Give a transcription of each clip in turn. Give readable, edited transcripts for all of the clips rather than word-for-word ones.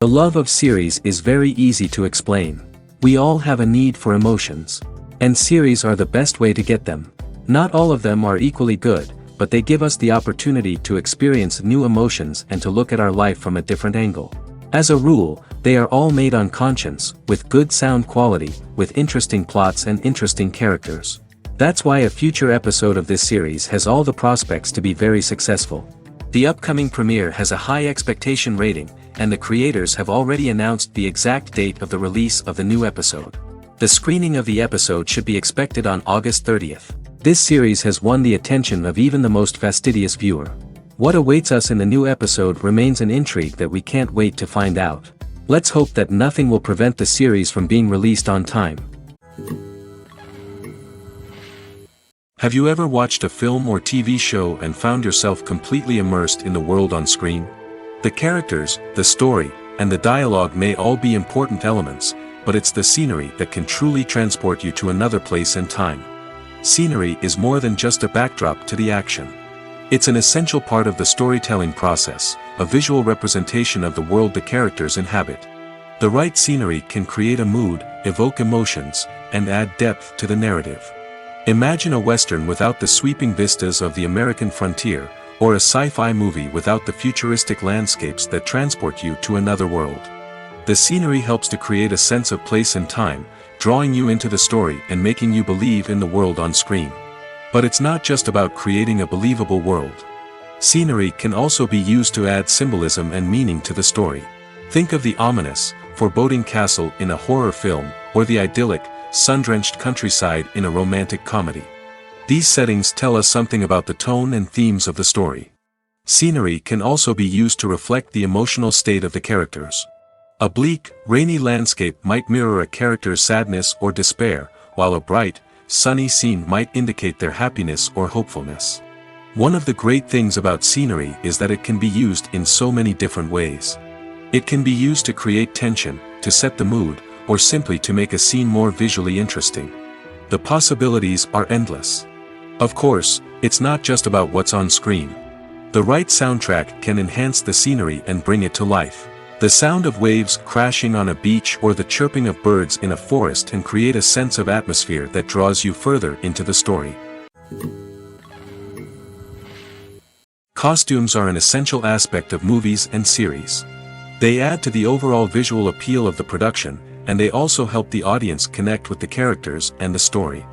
The love of series is very easy to explain. We all have a need for emotions. And series are the best way to get them. Not all of them are equally good, but they give us the opportunity to experience new emotions and to look at our life from a different angle. As a rule, they are all made on conscience, with good sound quality, with interesting plots and interesting characters. That's why a future episode of this series has all the prospects to be very successful. The upcoming premiere has a high expectation rating, and the creators have already announced the exact date of the release of the new episode. The screening of the episode should be expected on August 30th. This series has won the attention of even the most fastidious viewer. What awaits us in the new episode remains an intrigue that we can't wait to find out. Let's hope that nothing will prevent the series from being released on time. Have you ever watched a film or TV show and found yourself completely immersed in the world on screen? The characters, the story, and the dialogue may all be important elements, but it's the scenery that can truly transport you to another place and time. Scenery is more than just a backdrop to the action. It's an essential part of the storytelling process, a visual representation of the world the characters inhabit. The right scenery can create a mood, evoke emotions, and add depth to the narrative. Imagine a Western without the sweeping vistas of the American frontier, or a sci-fi movie without the futuristic landscapes that transport you to another world. The scenery helps to create a sense of place and time, drawing you into the story and making you believe in the world on screen. But it's not just about creating a believable world. Scenery can also be used to add symbolism and meaning to the story. Think of the ominous, foreboding castle in a horror film, or the idyllic, sun-drenched countryside in a romantic comedy. These settings tell us something about the tone and themes of the story. Scenery can also be used to reflect the emotional state of the characters. A bleak, rainy landscape might mirror a character's sadness or despair, while a bright, sunny scene might indicate their happiness or hopefulness. One of the great things about scenery is that it can be used in so many different ways. It can be used to create tension, to set the mood, or simply to make a scene more visually interesting. The possibilities are endless. Of course, it's not just about what's on screen. The right soundtrack can enhance the scenery and bring it to life. The sound of waves crashing on a beach or the chirping of birds in a forest can create a sense of atmosphere that draws you further into the story. Costumes are an essential aspect of movies and series. They add to the overall visual appeal of the production, and they also help the audience connect with the characters and the story.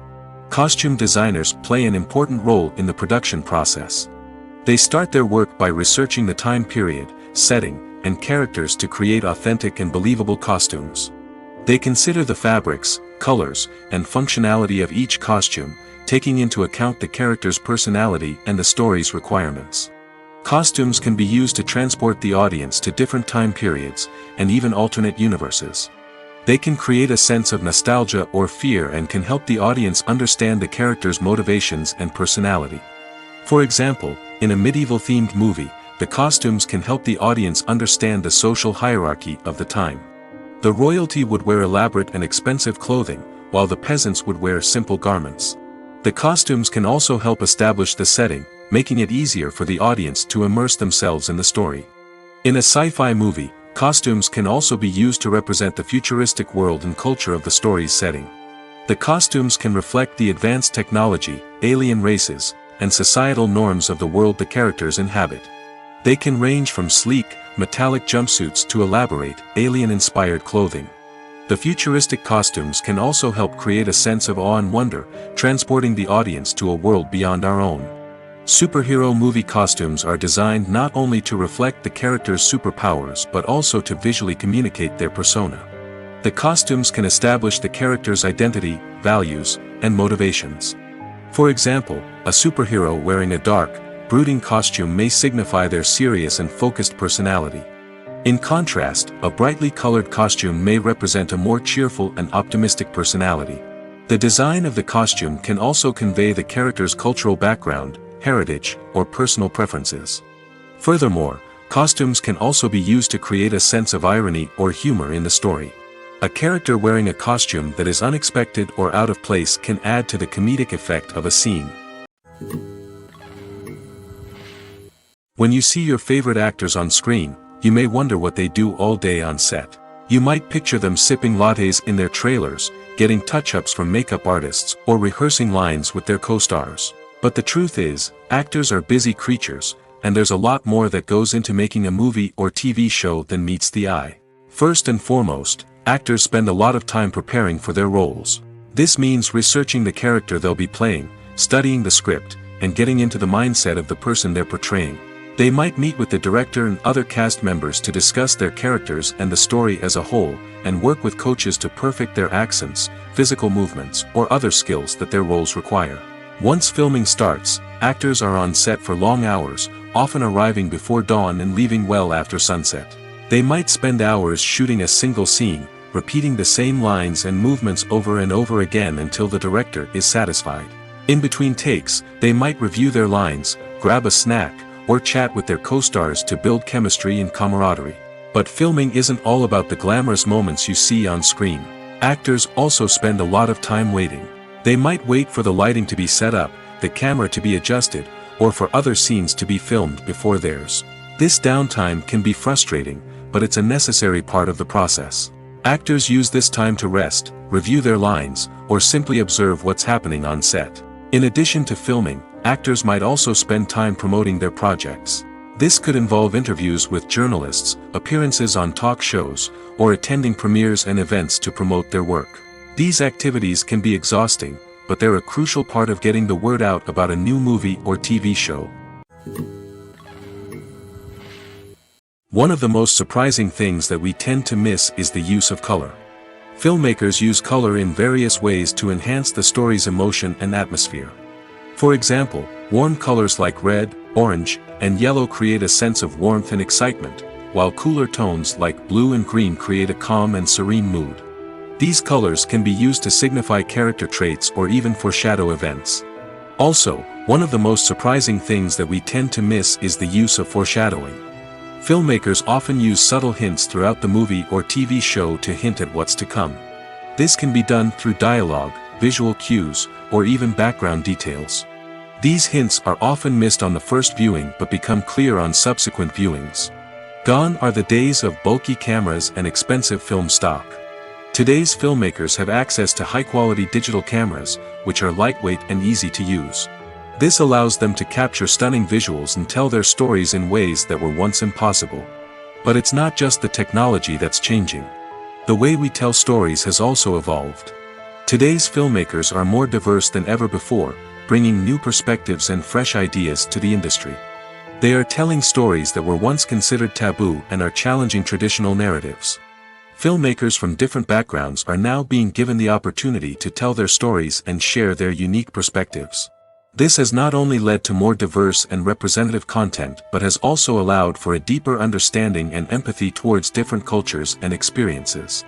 Costume designers play an important role in the production process. They start their work by researching the time period, setting, and characters to create authentic and believable costumes. They consider the fabrics, colors, and functionality of each costume, taking into account the character's personality and the story's requirements. Costumes can be used to transport the audience to different time periods, and even alternate universes. They can create a sense of nostalgia or fear and can help the audience understand the character's motivations and personality. For example, in a medieval-themed movie, the costumes can help the audience understand the social hierarchy of the time. The royalty would wear elaborate and expensive clothing, while the peasants would wear simple garments. The costumes can also help establish the setting, making it easier for the audience to immerse themselves in the story. In a sci-fi movie, costumes can also be used to represent the futuristic world and culture of the story's setting. The costumes can reflect the advanced technology, alien races, and societal norms of the world the characters inhabit. They can range from sleek, metallic jumpsuits to elaborate, alien-inspired clothing. The futuristic costumes can also help create a sense of awe and wonder, transporting the audience to a world beyond our own. Superhero movie costumes are designed not only to reflect the character's superpowers but also to visually communicate their persona. The costumes can establish the character's identity, values, and motivations. For example, a superhero wearing a dark, brooding costume may signify their serious and focused personality. In contrast, a brightly colored costume may represent a more cheerful and optimistic personality. The design of the costume can also convey the character's cultural background, heritage, or personal preferences. Furthermore, costumes can also be used to create a sense of irony or humor in the story. A character wearing a costume that is unexpected or out of place can add to the comedic effect of a scene. When you see your favorite actors on screen, you may wonder what they do all day on set. You might picture them sipping lattes in their trailers, getting touch-ups from makeup artists, or rehearsing lines with their co-stars. But the truth is, actors are busy creatures, and there's a lot more that goes into making a movie or TV show than meets the eye. First and foremost, actors spend a lot of time preparing for their roles. This means researching the character they'll be playing, studying the script, and getting into the mindset of the person they're portraying. They might meet with the director and other cast members to discuss their characters and the story as a whole, and work with coaches to perfect their accents, physical movements, or other skills that their roles require. Once filming starts, actors are on set for long hours, often arriving before dawn and leaving well after sunset. They might spend hours shooting a single scene, repeating the same lines and movements over and over again until the director is satisfied. In between takes, they might review their lines, grab a snack, or chat with their co-stars to build chemistry and camaraderie. But filming isn't all about the glamorous moments you see on screen. Actors also spend a lot of time waiting. They might wait for the lighting to be set up, the camera to be adjusted, or for other scenes to be filmed before theirs. This downtime can be frustrating, but it's a necessary part of the process. Actors use this time to rest, review their lines, or simply observe what's happening on set. In addition to filming, actors might also spend time promoting their projects. This could involve interviews with journalists, appearances on talk shows, or attending premieres and events to promote their work. These activities can be exhausting, but they're a crucial part of getting the word out about a new movie or TV show. One of the most surprising things that we tend to miss is the use of color. Filmmakers use color in various ways to enhance the story's emotion and atmosphere. For example, warm colors like red, orange, and yellow create a sense of warmth and excitement, while cooler tones like blue and green create a calm and serene mood. These colors can be used to signify character traits or even foreshadow events. Also, one of the most surprising things that we tend to miss is the use of foreshadowing. Filmmakers often use subtle hints throughout the movie or TV show to hint at what's to come. This can be done through dialogue, visual cues, or even background details. These hints are often missed on the first viewing but become clear on subsequent viewings. Gone are the days of bulky cameras and expensive film stock. Today's filmmakers have access to high-quality digital cameras, which are lightweight and easy to use. This allows them to capture stunning visuals and tell their stories in ways that were once impossible. But it's not just the technology that's changing. The way we tell stories has also evolved. Today's filmmakers are more diverse than ever before, bringing new perspectives and fresh ideas to the industry. They are telling stories that were once considered taboo and are challenging traditional narratives. Filmmakers from different backgrounds are now being given the opportunity to tell their stories and share their unique perspectives. This has not only led to more diverse and representative content but has also allowed for a deeper understanding and empathy towards different cultures and experiences.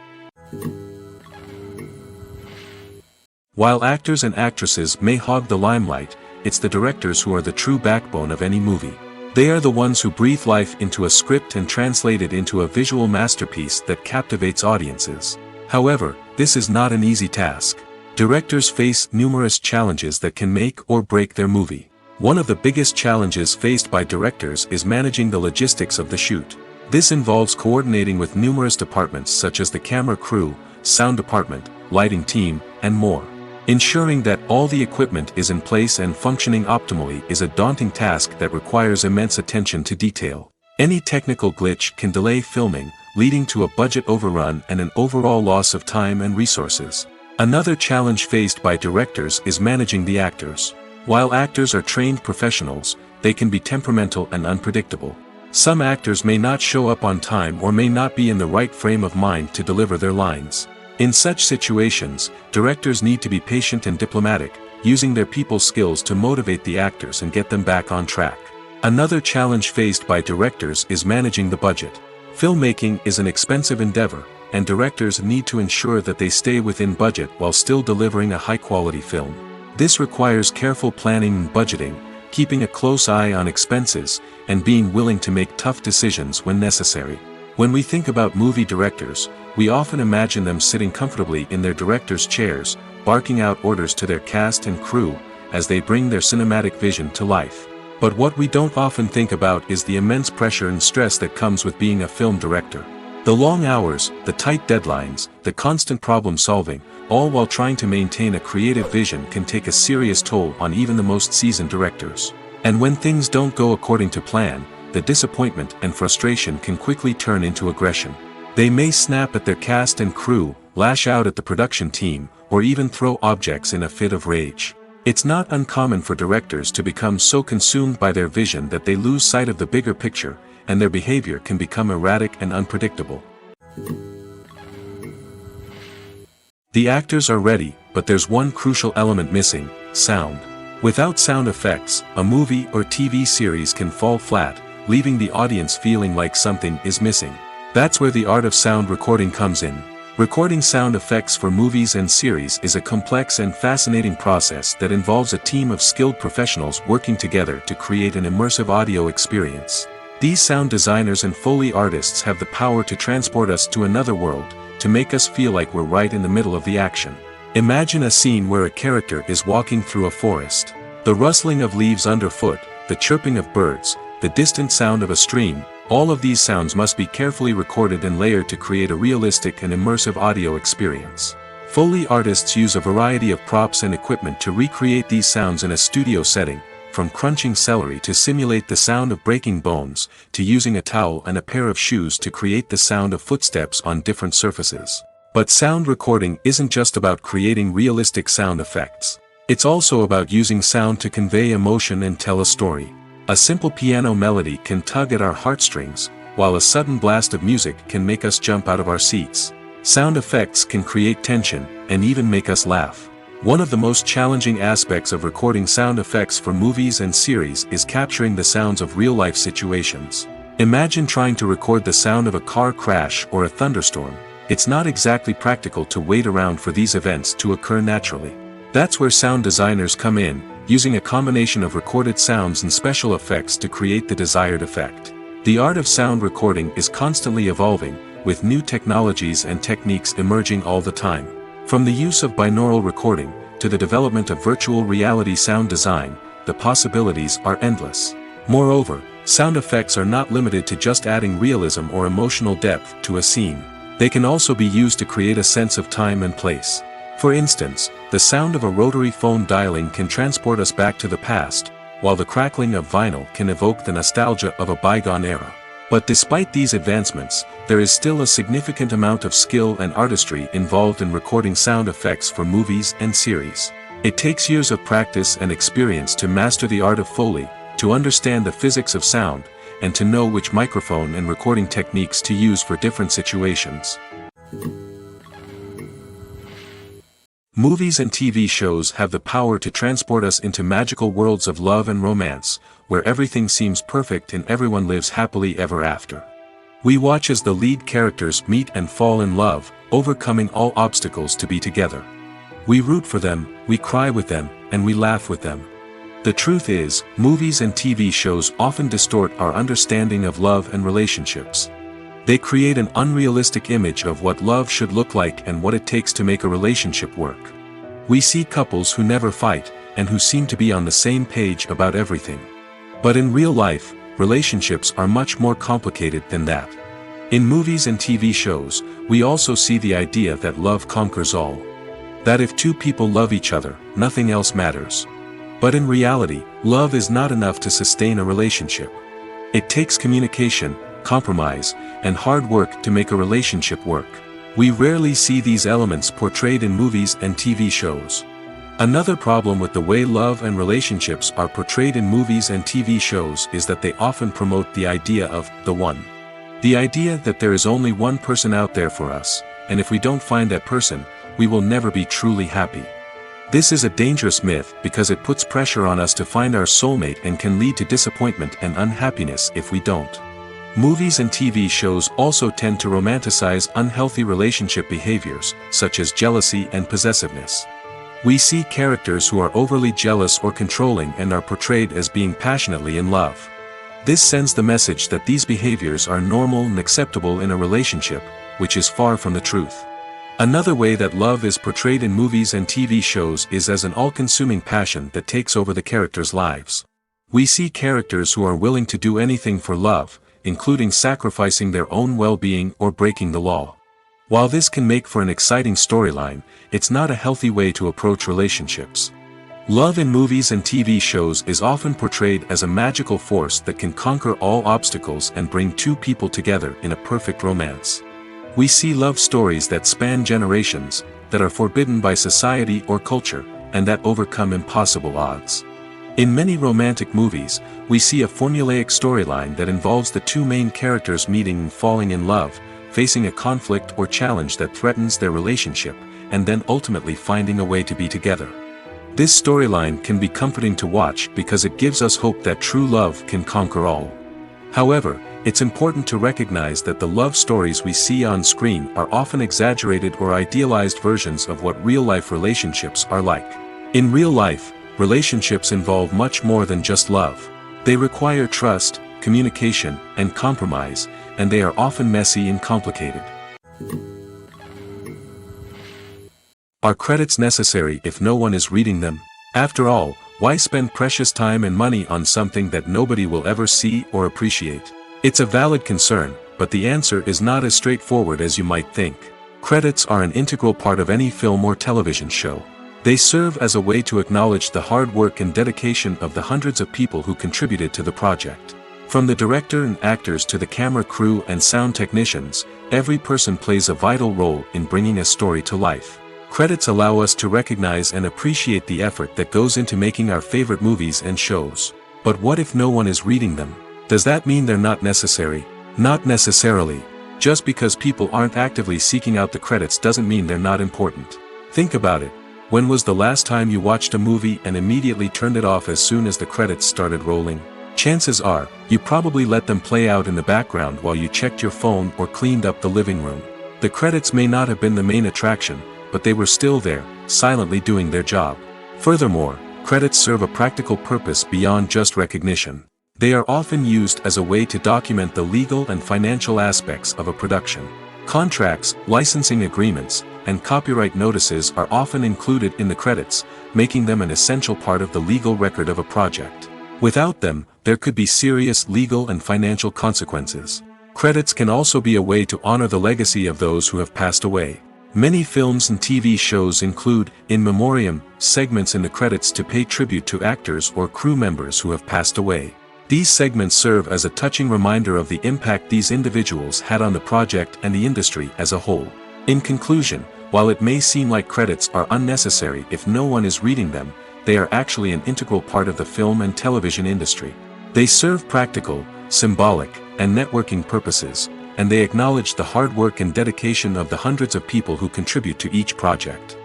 While actors and actresses may hog the limelight, it's the directors who are the true backbone of any movie. They are the ones who breathe life into a script and translate it into a visual masterpiece that captivates audiences. However, this is not an easy task. Directors face numerous challenges that can make or break their movie. One of the biggest challenges faced by directors is managing the logistics of the shoot. This involves coordinating with numerous departments such as the camera crew, sound department, lighting team, and more. Ensuring that all the equipment is in place and functioning optimally is a daunting task that requires immense attention to detail. Any technical glitch can delay filming, leading to a budget overrun and an overall loss of time and resources. Another challenge faced by directors is managing the actors. While actors are trained professionals, they can be temperamental and unpredictable. Some actors may not show up on time or may not be in the right frame of mind to deliver their lines. In such situations, directors need to be patient and diplomatic, using their people skills to motivate the actors and get them back on track. Another challenge faced by directors is managing the budget. Filmmaking is an expensive endeavor, and directors need to ensure that they stay within budget while still delivering a high-quality film. This requires careful planning and budgeting, keeping a close eye on expenses, and being willing to make tough decisions when necessary. When we think about movie directors, we often imagine them sitting comfortably in their director's chairs, barking out orders to their cast and crew, as they bring their cinematic vision to life. But what we don't often think about is the immense pressure and stress that comes with being a film director. The long hours, the tight deadlines, the constant problem solving, all while trying to maintain a creative vision can take a serious toll on even the most seasoned directors. And when things don't go according to plan, the disappointment and frustration can quickly turn into aggression. They may snap at their cast and crew, lash out at the production team, or even throw objects in a fit of rage. It's not uncommon for directors to become so consumed by their vision that they lose sight of the bigger picture, and their behavior can become erratic and unpredictable. The actors are ready, but there's one crucial element missing: sound. Without sound effects, a movie or TV series can fall flat, leaving the audience feeling like something is missing. That's where the art of sound recording comes in. Recording sound effects for movies and series is a complex and fascinating process that involves a team of skilled professionals working together to create an immersive audio experience. These sound designers and Foley artists have the power to transport us to another world, to make us feel like we're right in the middle of the action. Imagine a scene where a character is walking through a forest. The rustling of leaves underfoot, the chirping of birds, the distant sound of a stream, all of these sounds must be carefully recorded and layered to create a realistic and immersive audio experience. Foley artists use a variety of props and equipment to recreate these sounds in a studio setting, from crunching celery to simulate the sound of breaking bones, to using a towel and a pair of shoes to create the sound of footsteps on different surfaces. But sound recording isn't just about creating realistic sound effects. It's also about using sound to convey emotion and tell a story. A simple piano melody can tug at our heartstrings, while a sudden blast of music can make us jump out of our seats. Sound effects can create tension, and even make us laugh. One of the most challenging aspects of recording sound effects for movies and series is capturing the sounds of real-life situations. Imagine trying to record the sound of a car crash or a thunderstorm. It's not exactly practical to wait around for these events to occur naturally. That's where sound designers come in, using a combination of recorded sounds and special effects to create the desired effect. The art of sound recording is constantly evolving, with new technologies and techniques emerging all the time. From the use of binaural recording, to the development of virtual reality sound design, the possibilities are endless. Moreover, sound effects are not limited to just adding realism or emotional depth to a scene. They can also be used to create a sense of time and place. For instance, the sound of a rotary phone dialing can transport us back to the past, while the crackling of vinyl can evoke the nostalgia of a bygone era. But despite these advancements, there is still a significant amount of skill and artistry involved in recording sound effects for movies and series. It takes years of practice and experience to master the art of Foley, to understand the physics of sound, and to know which microphone and recording techniques to use for different situations. Movies and TV shows have the power to transport us into magical worlds of love and romance, where everything seems perfect and everyone lives happily ever after. We watch as the lead characters meet and fall in love, overcoming all obstacles to be together. We root for them, we cry with them, and we laugh with them. The truth is, movies and TV shows often distort our understanding of love and relationships. They create an unrealistic image of what love should look like and what it takes to make a relationship work. We see couples who never fight, and who seem to be on the same page about everything. But in real life, relationships are much more complicated than that. In movies and TV shows, we also see the idea that love conquers all. That if two people love each other, nothing else matters. But in reality, love is not enough to sustain a relationship. It takes communication, compromise, and hard work to make a relationship work. We rarely see these elements portrayed in movies and TV shows. Another problem with the way love and relationships are portrayed in movies and TV shows is that they often promote the idea of the one. The idea that there is only one person out there for us, and if we don't find that person, we will never be truly happy. This is a dangerous myth because it puts pressure on us to find our soulmate and can lead to disappointment and unhappiness if we don't. Movies and TV shows also tend to romanticize unhealthy relationship behaviors, such as jealousy and possessiveness. We see characters who are overly jealous or controlling and are portrayed as being passionately in love. This sends the message that these behaviors are normal and acceptable in a relationship, which is far from the truth. Another way that love is portrayed in movies and TV shows is as an all-consuming passion that takes over the characters' lives. We see characters who are willing to do anything for love, including sacrificing their own well-being or breaking the law. While this can make for an exciting storyline, it's not a healthy way to approach relationships. Love in movies and TV shows is often portrayed as a magical force that can conquer all obstacles and bring two people together in a perfect romance. We see love stories that span generations, that are forbidden by society or culture, and that overcome impossible odds. In many romantic movies, we see a formulaic storyline that involves the two main characters meeting and falling in love, facing a conflict or challenge that threatens their relationship, and then ultimately finding a way to be together. This storyline can be comforting to watch because it gives us hope that true love can conquer all. However, it's important to recognize that the love stories we see on screen are often exaggerated or idealized versions of what real-life relationships are like. In real life, relationships involve much more than just love. They require trust, communication, and compromise, and they are often messy and complicated. Are credits necessary if no one is reading them? After all, why spend precious time and money on something that nobody will ever see or appreciate? It's a valid concern, but the answer is not as straightforward as you might think. Credits are an integral part of any film or television show. They serve as a way to acknowledge the hard work and dedication of the hundreds of people who contributed to the project. From the director and actors to the camera crew and sound technicians, every person plays a vital role in bringing a story to life. Credits allow us to recognize and appreciate the effort that goes into making our favorite movies and shows. But what if no one is reading them? Does that mean they're not necessary? Not necessarily. Just because people aren't actively seeking out the credits doesn't mean they're not important. Think about it. When was the last time you watched a movie and immediately turned it off as soon as the credits started rolling? Chances are, you probably let them play out in the background while you checked your phone or cleaned up the living room. The credits may not have been the main attraction, but they were still there, silently doing their job. Furthermore, credits serve a practical purpose beyond just recognition. They are often used as a way to document the legal and financial aspects of a production. Contracts, licensing agreements, and copyright notices are often included in the credits, making them an essential part of the legal record of a project. Without them, there could be serious legal and financial consequences. Credits can also be a way to honor the legacy of those who have passed away. Many films and TV shows include, in memoriam, segments in the credits to pay tribute to actors or crew members who have passed away. These segments serve as a touching reminder of the impact these individuals had on the project and the industry as a whole. In conclusion, while it may seem like credits are unnecessary if no one is reading them, they are actually an integral part of the film and television industry. They serve practical, symbolic, and networking purposes, and they acknowledge the hard work and dedication of the hundreds of people who contribute to each project.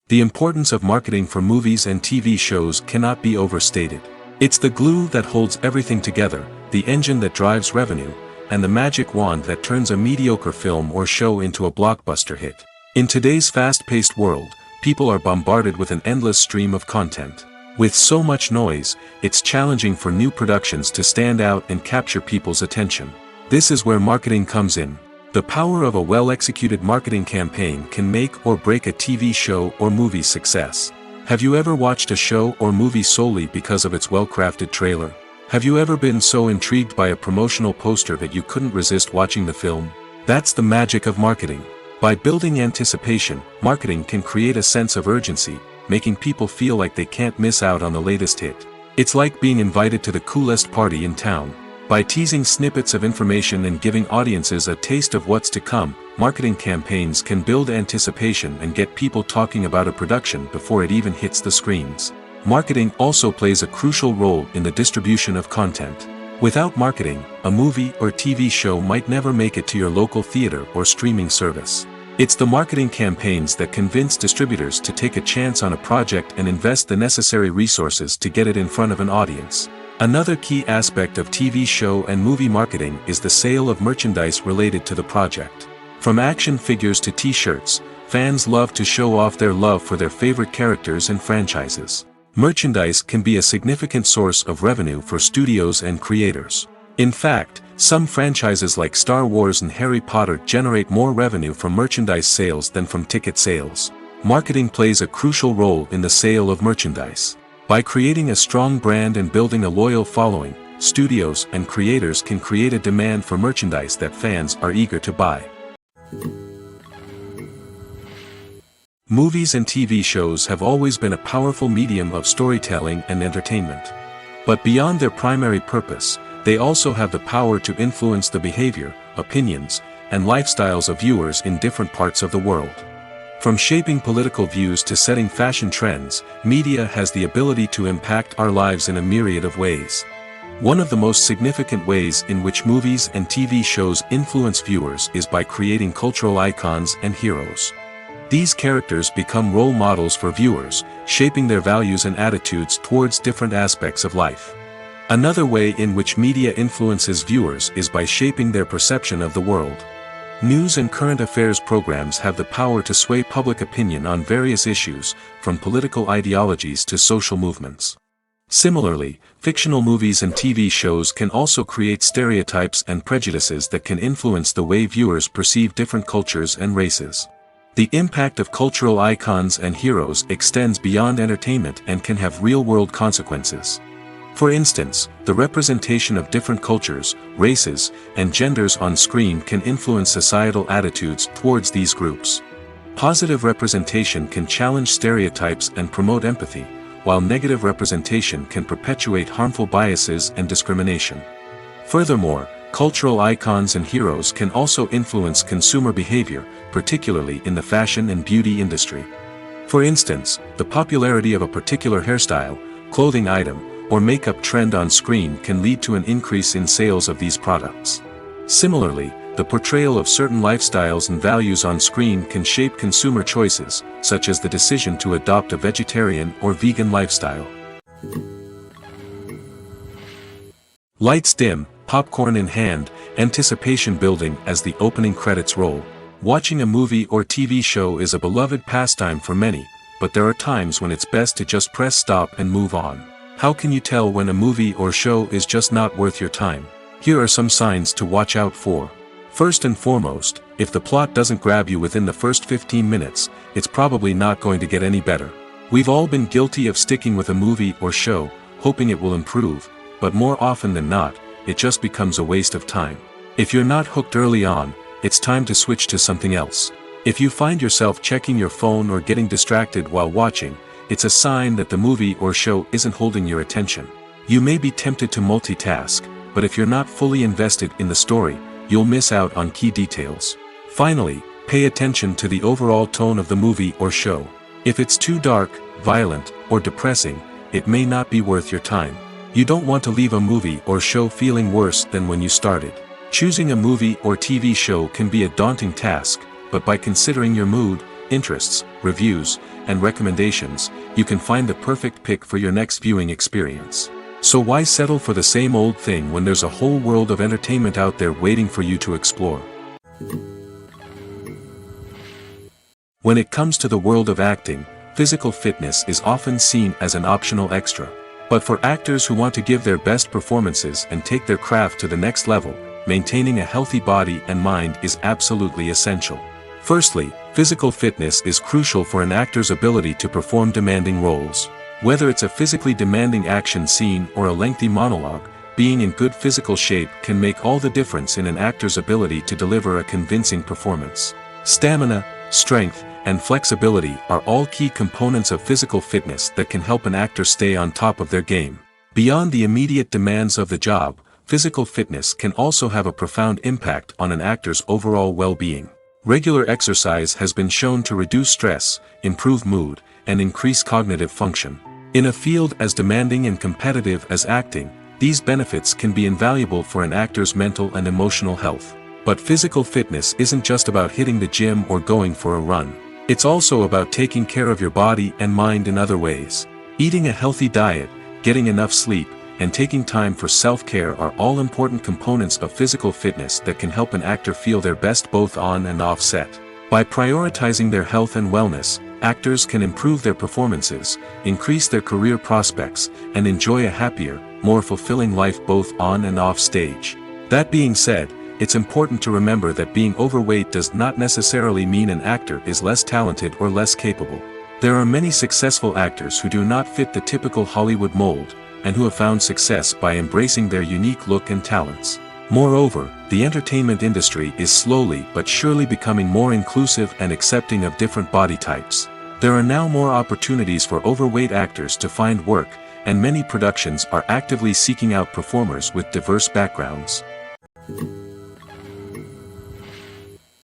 The importance of marketing for movies and TV shows cannot be overstated. It's the glue that holds everything together, the engine that drives revenue, and the magic wand that turns a mediocre film or show into a blockbuster hit. In today's fast-paced world, people are bombarded with an endless stream of content. With so much noise, it's challenging for new productions to stand out and capture people's attention. This is where marketing comes in. The power of a well-executed marketing campaign can make or break a TV show or movie's success. Have you ever watched a show or movie solely because of its well-crafted trailer? Have you ever been so intrigued by a promotional poster that you couldn't resist watching the film? That's the magic of marketing. By building anticipation, marketing can create a sense of urgency, making people feel like they can't miss out on the latest hit. It's like being invited to the coolest party in town. By teasing snippets of information and giving audiences a taste of what's to come, marketing campaigns can build anticipation and get people talking about a production before it even hits the screens. Marketing also plays a crucial role in the distribution of content. Without marketing, a movie or TV show might never make it to your local theater or streaming service. It's the marketing campaigns that convince distributors to take a chance on a project and invest the necessary resources to get it in front of an audience. Another key aspect of TV show and movie marketing is the sale of merchandise related to the project. From action figures to t-shirts, fans love to show off their love for their favorite characters and franchises. Merchandise can be a significant source of revenue for studios and creators. In fact, some franchises like Star Wars and Harry Potter generate more revenue from merchandise sales than from ticket sales. Marketing plays a crucial role in the sale of merchandise. By creating a strong brand and building a loyal following, studios and creators can create a demand for merchandise that fans are eager to buy. Movies and TV shows have always been a powerful medium of storytelling and entertainment. But beyond their primary purpose, they also have the power to influence the behavior, opinions, and lifestyles of viewers in different parts of the world. From shaping political views to setting fashion trends, media has the ability to impact our lives in a myriad of ways. One of the most significant ways in which movies and TV shows influence viewers is by creating cultural icons and heroes. These characters become role models for viewers, shaping their values and attitudes towards different aspects of life. Another way in which media influences viewers is by shaping their perception of the world. News and current affairs programs have the power to sway public opinion on various issues, from political ideologies to social movements. Similarly, fictional movies and TV shows can also create stereotypes and prejudices that can influence the way viewers perceive different cultures and races. The impact of cultural icons and heroes extends beyond entertainment and can have real-world consequences. For instance, the representation of different cultures, races, and genders on screen can influence societal attitudes towards these groups. Positive representation can challenge stereotypes and promote empathy, while negative representation can perpetuate harmful biases and discrimination. Furthermore, cultural icons and heroes can also influence consumer behavior, particularly in the fashion and beauty industry. For instance, the popularity of a particular hairstyle, clothing item, or makeup trend on screen can lead to an increase in sales of these products. Similarly, the portrayal of certain lifestyles and values on screen can shape consumer choices, such as the decision to adopt a vegetarian or vegan lifestyle. Lights dim, popcorn in hand, anticipation building as the opening credits roll. Watching a movie or TV show is a beloved pastime for many, but there are times when it's best to just press stop and move on. How can you tell when a movie or show is just not worth your time? Here are some signs to watch out for. First and foremost, if the plot doesn't grab you within the first 15 minutes, it's probably not going to get any better. We've all been guilty of sticking with a movie or show, hoping it will improve, but more often than not, it just becomes a waste of time. If you're not hooked early on, it's time to switch to something else. If you find yourself checking your phone or getting distracted while watching, it's a sign that the movie or show isn't holding your attention. You may be tempted to multitask, but if you're not fully invested in the story, you'll miss out on key details. Finally, pay attention to the overall tone of the movie or show. If it's too dark, violent, or depressing, it may not be worth your time. You don't want to leave a movie or show feeling worse than when you started. Choosing a movie or TV show can be a daunting task, but by considering your mood, interests, reviews, and recommendations, you can find the perfect pick for your next viewing experience. So why settle for the same old thing when there's a whole world of entertainment out there waiting for you to explore? When it comes to the world of acting, physical fitness is often seen as an optional extra. But for actors who want to give their best performances and take their craft to the next level, maintaining a healthy body and mind is absolutely essential. Firstly, physical fitness is crucial for an actor's ability to perform demanding roles. Whether it's a physically demanding action scene or a lengthy monologue, being in good physical shape can make all the difference in an actor's ability to deliver a convincing performance. Stamina, strength, and flexibility are all key components of physical fitness that can help an actor stay on top of their game. Beyond the immediate demands of the job, physical fitness can also have a profound impact on an actor's overall well-being. Regular exercise has been shown to reduce stress, improve mood, and increase cognitive function. In a field as demanding and competitive as acting, these benefits can be invaluable for an actor's mental and emotional health. But physical fitness isn't just about hitting the gym or going for a run. It's also about taking care of your body and mind in other ways. Eating a healthy diet, getting enough sleep, and taking time for self-care are all important components of physical fitness that can help an actor feel their best both on and off set. By prioritizing their health and wellness, actors can improve their performances, increase their career prospects, and enjoy a happier, more fulfilling life both on and off stage. That being said, it's important to remember that being overweight does not necessarily mean an actor is less talented or less capable. There are many successful actors who do not fit the typical Hollywood mold, and who have found success by embracing their unique look and talents. Moreover, the entertainment industry is slowly but surely becoming more inclusive and accepting of different body types. There are now more opportunities for overweight actors to find work, and many productions are actively seeking out performers with diverse backgrounds.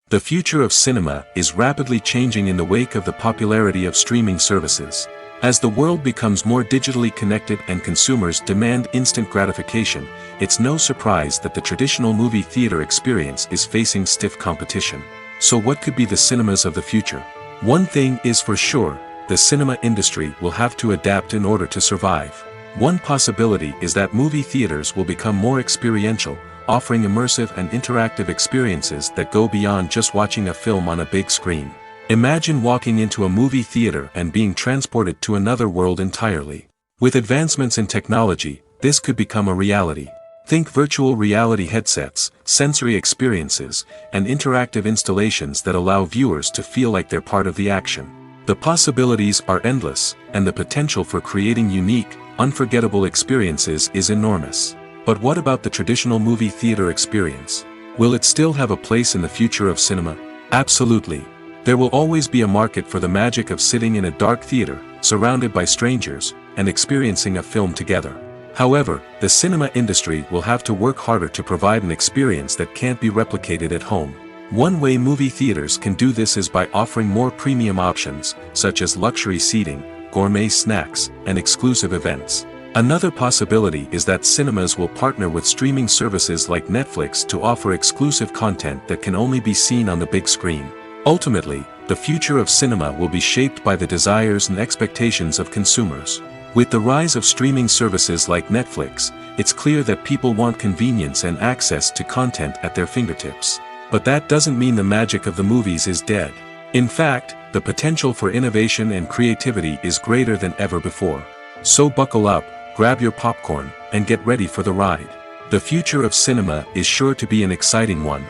The future of cinema is rapidly changing in the wake of the popularity of streaming services. As the world becomes more digitally connected and consumers demand instant gratification, it's no surprise that the traditional movie theater experience is facing stiff competition. So what could be the cinemas of the future? One thing is for sure, the cinema industry will have to adapt in order to survive. One possibility is that movie theaters will become more experiential, offering immersive and interactive experiences that go beyond just watching a film on a big screen. Imagine walking into a movie theater and being transported to another world entirely. With advancements in technology, this could become a reality. Think virtual reality headsets, sensory experiences, and interactive installations that allow viewers to feel like they're part of the action. The possibilities are endless, and the potential for creating unique, unforgettable experiences is enormous. But what about the traditional movie theater experience? Will it still have a place in the future of cinema? Absolutely. There will always be a market for the magic of sitting in a dark theater, surrounded by strangers, and experiencing a film together. However, the cinema industry will have to work harder to provide an experience that can't be replicated at home. One way movie theaters can do this is by offering more premium options, such as luxury seating, gourmet snacks, and exclusive events. Another possibility is that cinemas will partner with streaming services like Netflix to offer exclusive content that can only be seen on the big screen. Ultimately, the future of cinema will be shaped by the desires and expectations of consumers. With the rise of streaming services like Netflix, it's clear that people want convenience and access to content at their fingertips. But that doesn't mean the magic of the movies is dead. In fact, the potential for innovation and creativity is greater than ever before. So buckle up, grab your popcorn, and get ready for the ride. The future of cinema is sure to be an exciting one.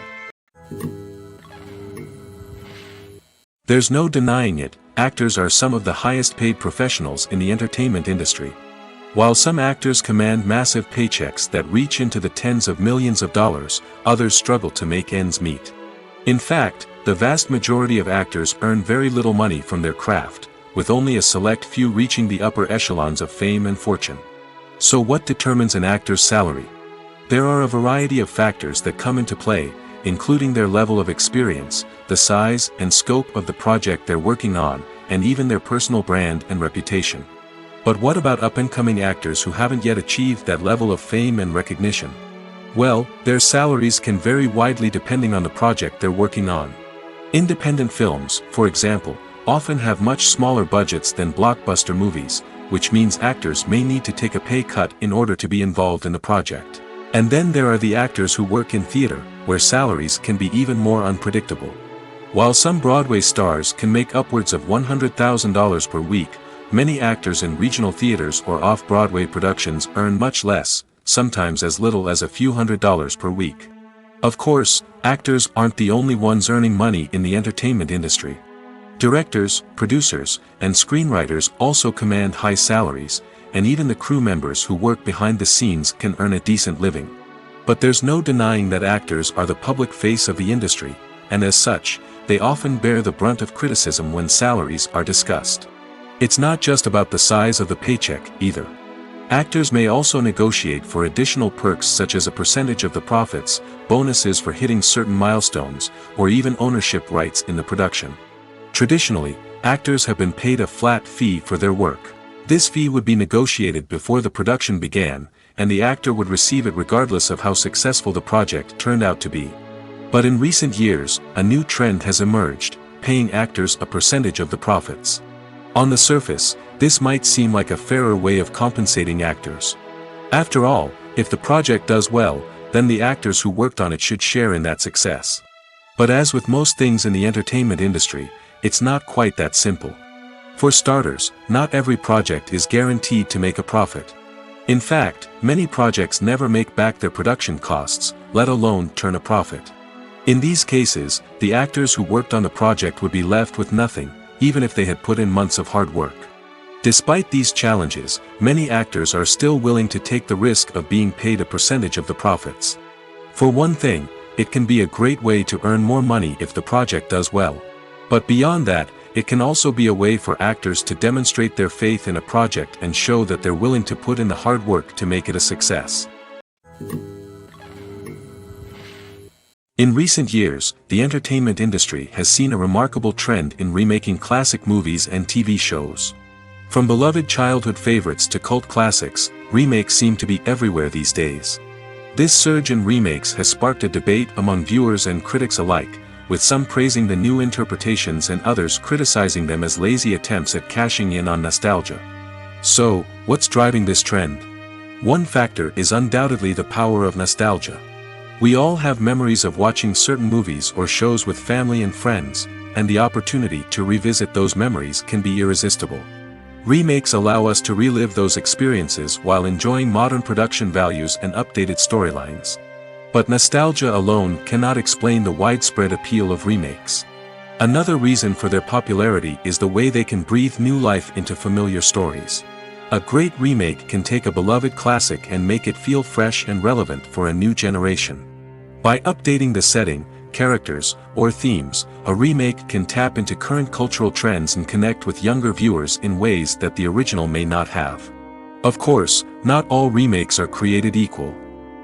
There's no denying it, actors are some of the highest paid professionals in the entertainment industry. While some actors command massive paychecks that reach into the tens of millions of dollars, others struggle to make ends meet. In fact, the vast majority of actors earn very little money from their craft, with only a select few reaching the upper echelons of fame and fortune. So what determines an actor's salary? There are a variety of factors that come into play, including their level of experience, the size and scope of the project they're working on, and even their personal brand and reputation. But what about up-and-coming actors who haven't yet achieved that level of fame and recognition? Well, their salaries can vary widely depending on the project they're working on. Independent films, for example, often have much smaller budgets than blockbuster movies, which means actors may need to take a pay cut in order to be involved in the project. And then there are the actors who work in theater, where salaries can be even more unpredictable. While some Broadway stars can make upwards of $100,000 per week, many actors in regional theaters or off-Broadway productions earn much less, sometimes as little as a few $100s per week. Of course, actors aren't the only ones earning money in the entertainment industry. Directors, producers, and screenwriters also command high salaries, and even the crew members who work behind the scenes can earn a decent living. But there's no denying that actors are the public face of the industry, and as such, they often bear the brunt of criticism when salaries are discussed. It's not just about the size of the paycheck, either. Actors may also negotiate for additional perks such as a percentage of the profits, bonuses for hitting certain milestones, or even ownership rights in the production. Traditionally, actors have been paid a flat fee for their work. This fee would be negotiated before the production began, and the actor would receive it regardless of how successful the project turned out to be. But in recent years, a new trend has emerged, paying actors a percentage of the profits. On the surface, this might seem like a fairer way of compensating actors. After all, if the project does well, then the actors who worked on it should share in that success. But as with most things in the entertainment industry, it's not quite that simple. For starters, not every project is guaranteed to make a profit. In fact, many projects never make back their production costs, let alone turn a profit. In these cases, the actors who worked on the project would be left with nothing, even if they had put in months of hard work. Despite these challenges, many actors are still willing to take the risk of being paid a percentage of the profits. For one thing, it can be a great way to earn more money if the project does well. But beyond that, it can also be a way for actors to demonstrate their faith in a project and show that they're willing to put in the hard work to make it a success. In recent years, the entertainment industry has seen a remarkable trend in remaking classic movies and TV shows. From beloved childhood favorites to cult classics, remakes seem to be everywhere these days. This surge in remakes has sparked a debate among viewers and critics alike, with some praising the new interpretations and others criticizing them as lazy attempts at cashing in on nostalgia. So, what's driving this trend? One factor is undoubtedly the power of nostalgia. We all have memories of watching certain movies or shows with family and friends, and the opportunity to revisit those memories can be irresistible. Remakes allow us to relive those experiences while enjoying modern production values and updated storylines. But nostalgia alone cannot explain the widespread appeal of remakes. Another reason for their popularity is the way they can breathe new life into familiar stories. A great remake can take a beloved classic and make it feel fresh and relevant for a new generation. By updating the setting, characters, or themes, a remake can tap into current cultural trends and connect with younger viewers in ways that the original may not have. Of course, not all remakes are created equal.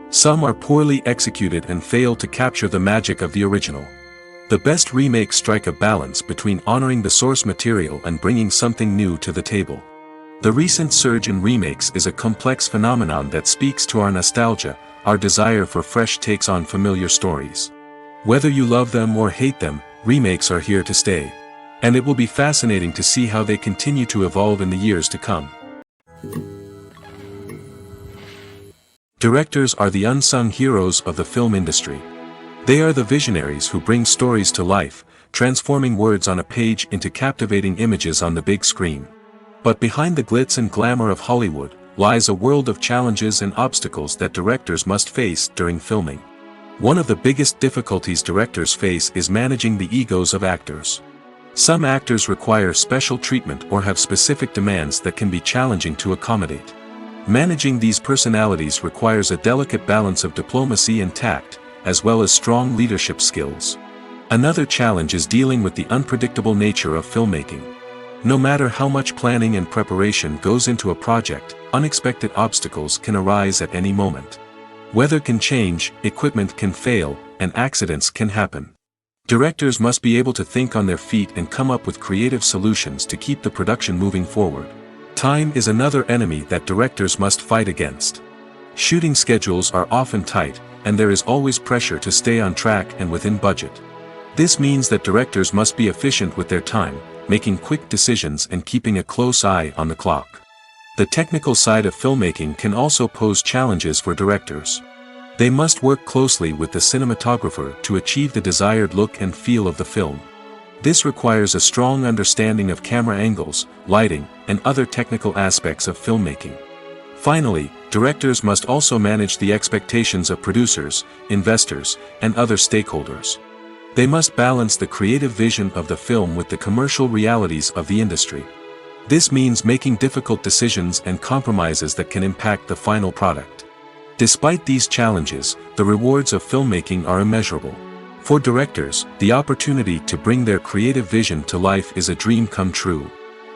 Some are poorly executed and fail to capture the magic of the original. The best remakes strike a balance between honoring the source material and bringing something new to the table. The recent surge in remakes is a complex phenomenon that speaks to our nostalgia, our desire for fresh takes on familiar stories. Whether you love them or hate them, remakes are here to stay. And it will be fascinating to see how they continue to evolve in the years to come. Directors are the unsung heroes of the film industry. They are the visionaries who bring stories to life, transforming words on a page into captivating images on the big screen. But behind the glitz and glamour of Hollywood, lies a world of challenges and obstacles that directors must face during filming. One of the biggest difficulties directors face is managing the egos of actors. Some actors require special treatment or have specific demands that can be challenging to accommodate. Managing these personalities requires a delicate balance of diplomacy and tact, as well as strong leadership skills. Another challenge is dealing with the unpredictable nature of filmmaking. No matter how much planning and preparation goes into a project, unexpected obstacles can arise at any moment. Weather can change, equipment can fail, and accidents can happen. Directors must be able to think on their feet and come up with creative solutions to keep the production moving forward. Time is another enemy that directors must fight against. Shooting schedules are often tight, and there is always pressure to stay on track and within budget. This means that directors must be efficient with their time, making quick decisions and keeping a close eye on the clock. The technical side of filmmaking can also pose challenges for directors. They must work closely with the cinematographer to achieve the desired look and feel of the film. This requires a strong understanding of camera angles, lighting, and other technical aspects of filmmaking. Finally, directors must also manage the expectations of producers, investors, and other stakeholders. They must balance the creative vision of the film with the commercial realities of the industry. This means making difficult decisions and compromises that can impact the final product. Despite these challenges, the rewards of filmmaking are immeasurable. For directors, the opportunity to bring their creative vision to life is a dream come true.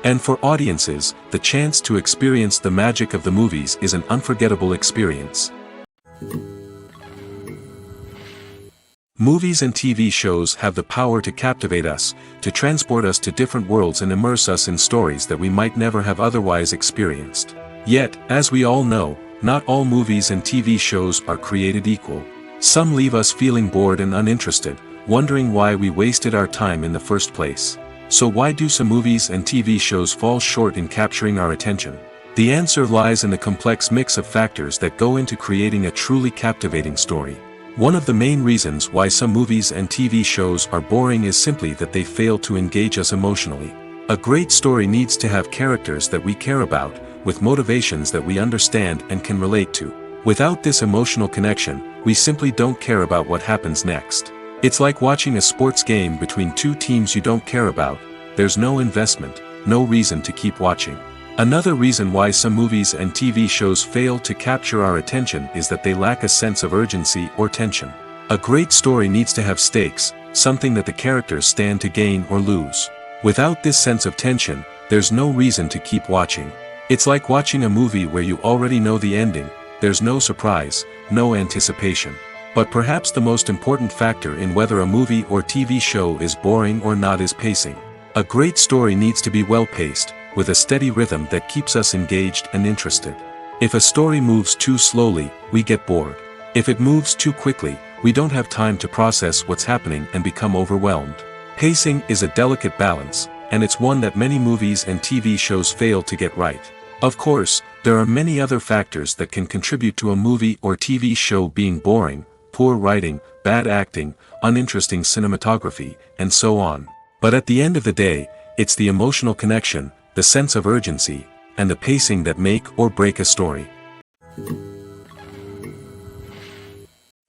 And for audiences, the chance to experience the magic of the movies is an unforgettable experience. Movies and TV shows have the power to captivate us, to transport us to different worlds and immerse us in stories that we might never have otherwise experienced. Yet, as we all know, not all movies and TV shows are created equal. Some leave us feeling bored and uninterested, wondering why we wasted our time in the first place. So why do some movies and TV shows fall short in capturing our attention? The answer lies in the complex mix of factors that go into creating a truly captivating story. One of the main reasons why some movies and TV shows are boring is simply that they fail to engage us emotionally. A great story needs to have characters that we care about, with motivations that we understand and can relate to. Without this emotional connection, we simply don't care about what happens next. It's like watching a sports game between two teams you don't care about. There's no investment, no reason to keep watching. Another reason why some movies and TV shows fail to capture our attention is that they lack a sense of urgency or tension. A great story needs to have stakes, something that the characters stand to gain or lose. Without this sense of tension, there's no reason to keep watching. It's like watching a movie where you already know the ending. There's no surprise, no anticipation. But perhaps the most important factor in whether a movie or TV show is boring or not is pacing. A great story needs to be well-paced, with a steady rhythm that keeps us engaged and interested. If a story moves too slowly, we get bored. If it moves too quickly, we don't have time to process what's happening and become overwhelmed. Pacing is a delicate balance, and it's one that many movies and TV shows fail to get right. Of course, there are many other factors that can contribute to a movie or TV show being boring: poor writing, bad acting, uninteresting cinematography, and so on. But at the end of the day, it's the emotional connection, the sense of urgency, and the pacing that make or break a story.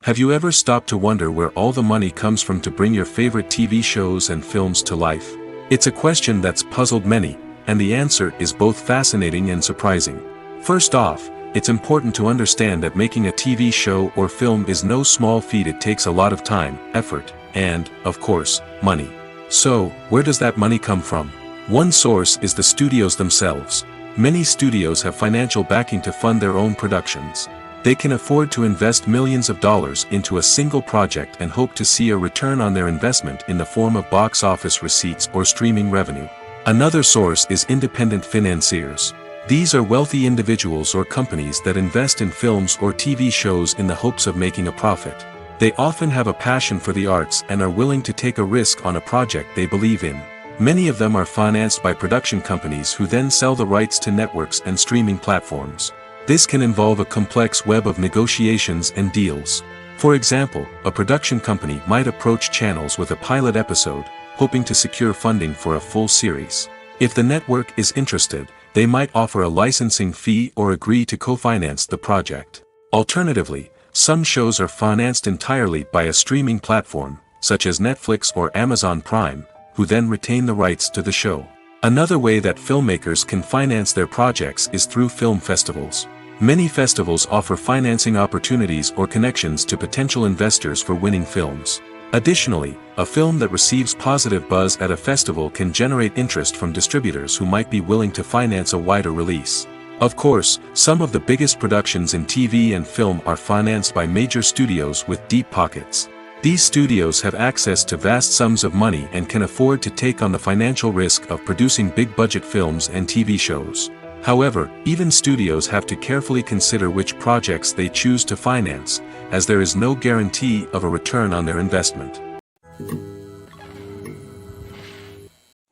Have you ever stopped to wonder where all the money comes from to bring your favorite TV shows and films to life? It's a question that's puzzled many, and the answer is both fascinating and surprising. First off, it's important to understand that making a TV show or film is no small feat. It takes a lot of time, effort, and, of course, money. So, where does that money come from? One source is the studios themselves. Many studios have financial backing to fund their own productions. They can afford to invest millions of dollars into a single project and hope to see a return on their investment in the form of box office receipts or streaming revenue. Another source is independent financiers. These are wealthy individuals or companies that invest in films or TV shows in the hopes of making a profit. They often have a passion for the arts and are willing to take a risk on a project they believe in. Many of them are financed by production companies who then sell the rights to networks and streaming platforms. This can involve a complex web of negotiations and deals. For example, a production company might approach channels with a pilot episode, hoping to secure funding for a full series. If the network is interested, they might offer a licensing fee or agree to co-finance the project. Alternatively, some shows are financed entirely by a streaming platform, such as Netflix or Amazon Prime, who then retain the rights to the show. Another way that filmmakers can finance their projects is through film festivals. Many festivals offer financing opportunities or connections to potential investors for winning films. Additionally, a film that receives positive buzz at a festival can generate interest from distributors who might be willing to finance a wider release. Of course, some of the biggest productions in TV and film are financed by major studios with deep pockets. These studios have access to vast sums of money and can afford to take on the financial risk of producing big-budget films and TV shows. However, even studios have to carefully consider which projects they choose to finance, as there is no guarantee of a return on their investment.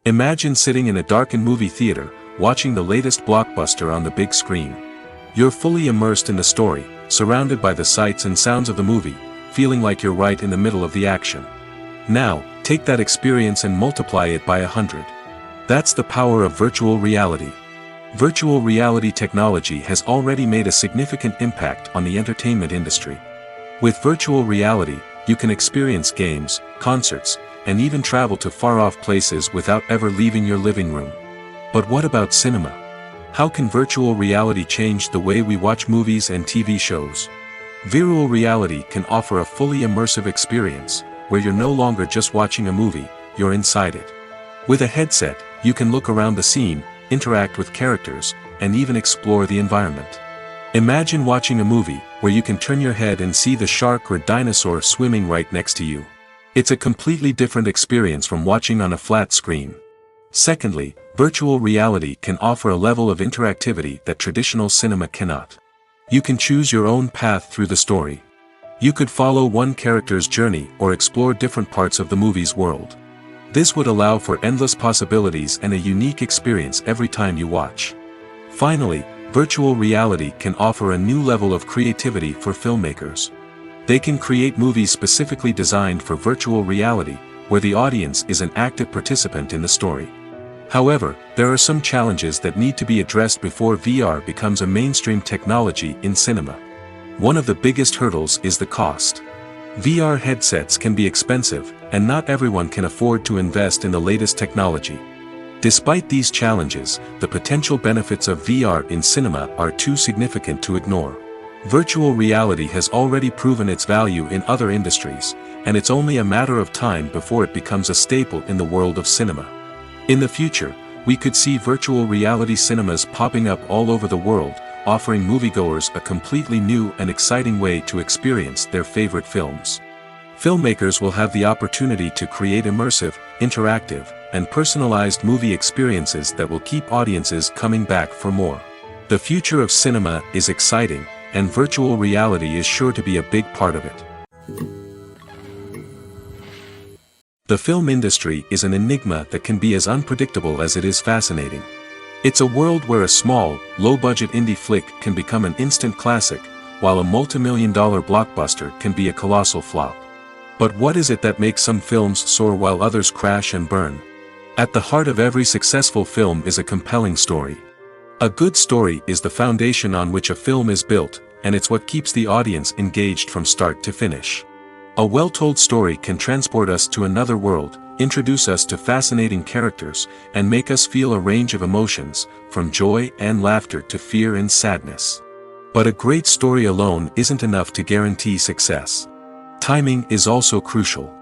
Imagine sitting in a darkened movie theater, watching the latest blockbuster on the big screen. You're fully immersed in the story, surrounded by the sights and sounds of the movie, feeling like you're right in the middle of the action. Now, take that experience and multiply it by 100. That's the power of virtual reality. Virtual reality technology has already made a significant impact on the entertainment industry. With virtual reality, you can experience games, concerts, and even travel to far-off places without ever leaving your living room. But what about cinema? How can virtual reality change the way we watch movies and TV shows? Virtual reality can offer a fully immersive experience, where you're no longer just watching a movie, you're inside it. With a headset, you can look around the scene, interact with characters, and even explore the environment. Imagine watching a movie where you can turn your head and see the shark or dinosaur swimming right next to you. It's a completely different experience from watching on a flat screen. Secondly, virtual reality can offer a level of interactivity that traditional cinema cannot. You can choose your own path through the story. You could follow one character's journey or explore different parts of the movie's world. This would allow for endless possibilities and a unique experience every time you watch. Finally, virtual reality can offer a new level of creativity for filmmakers. They can create movies specifically designed for virtual reality, where the audience is an active participant in the story. However, there are some challenges that need to be addressed before VR becomes a mainstream technology in cinema. One of the biggest hurdles is the cost. VR headsets can be expensive, and not everyone can afford to invest in the latest technology. Despite these challenges, the potential benefits of VR in cinema are too significant to ignore. Virtual reality has already proven its value in other industries, and it's only a matter of time before it becomes a staple in the world of cinema. In the future, we could see virtual reality cinemas popping up all over the world, offering moviegoers a completely new and exciting way to experience their favorite films. Filmmakers will have the opportunity to create immersive, interactive, and personalized movie experiences that will keep audiences coming back for more. The future of cinema is exciting, and virtual reality is sure to be a big part of it. The film industry is an enigma that can be as unpredictable as it is fascinating. It's a world where a small, low-budget indie flick can become an instant classic, while a multi-million-dollar blockbuster can be a colossal flop. But what is it that makes some films soar while others crash and burn? At the heart of every successful film is a compelling story. A good story is the foundation on which a film is built, and it's what keeps the audience engaged from start to finish. A well-told story can transport us to another world, introduce us to fascinating characters, and make us feel a range of emotions, from joy and laughter to fear and sadness. But a great story alone isn't enough to guarantee success. Timing is also crucial.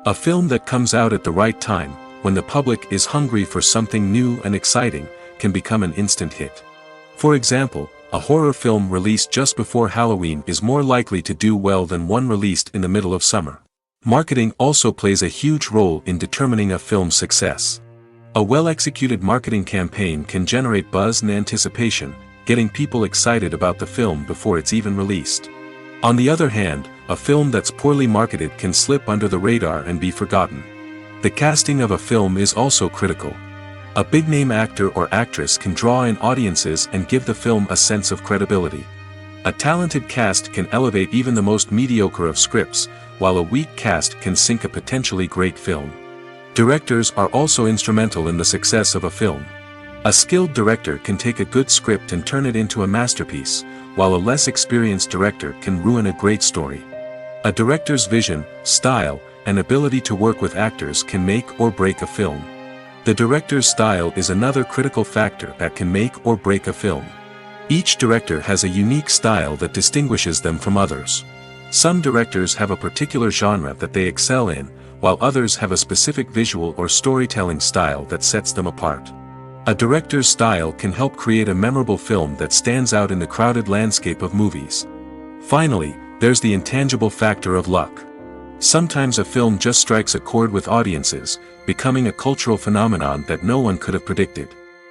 A film that comes out at the right time, when the public is hungry for something new and exciting, can become an instant hit. For example, a horror film released just before Halloween is more likely to do well than one released in the middle of summer. Marketing also plays a huge role in determining a film's success. A well-executed marketing campaign can generate buzz and anticipation, getting people excited about the film before it's even released. On the other hand, a film that's poorly marketed can slip under the radar and be forgotten. The casting of a film is also critical. A big-name actor or actress can draw in audiences and give the film a sense of credibility. A talented cast can elevate even the most mediocre of scripts, while a weak cast can sink a potentially great film. Directors are also instrumental in the success of a film. A skilled director can take a good script and turn it into a masterpiece, while a less experienced director can ruin a great story. A director's vision, style, and ability to work with actors can make or break a film. The director's style is another critical factor that can make or break a film. Each director has a unique style that distinguishes them from others. Some directors have a particular genre that they excel in, while others have a specific visual or storytelling style that sets them apart. A director's style can help create a memorable film that stands out in the crowded landscape of movies. Finally, there's the intangible factor of luck. Sometimes a film just strikes a chord with audiences, becoming a cultural phenomenon that no one could have predicted.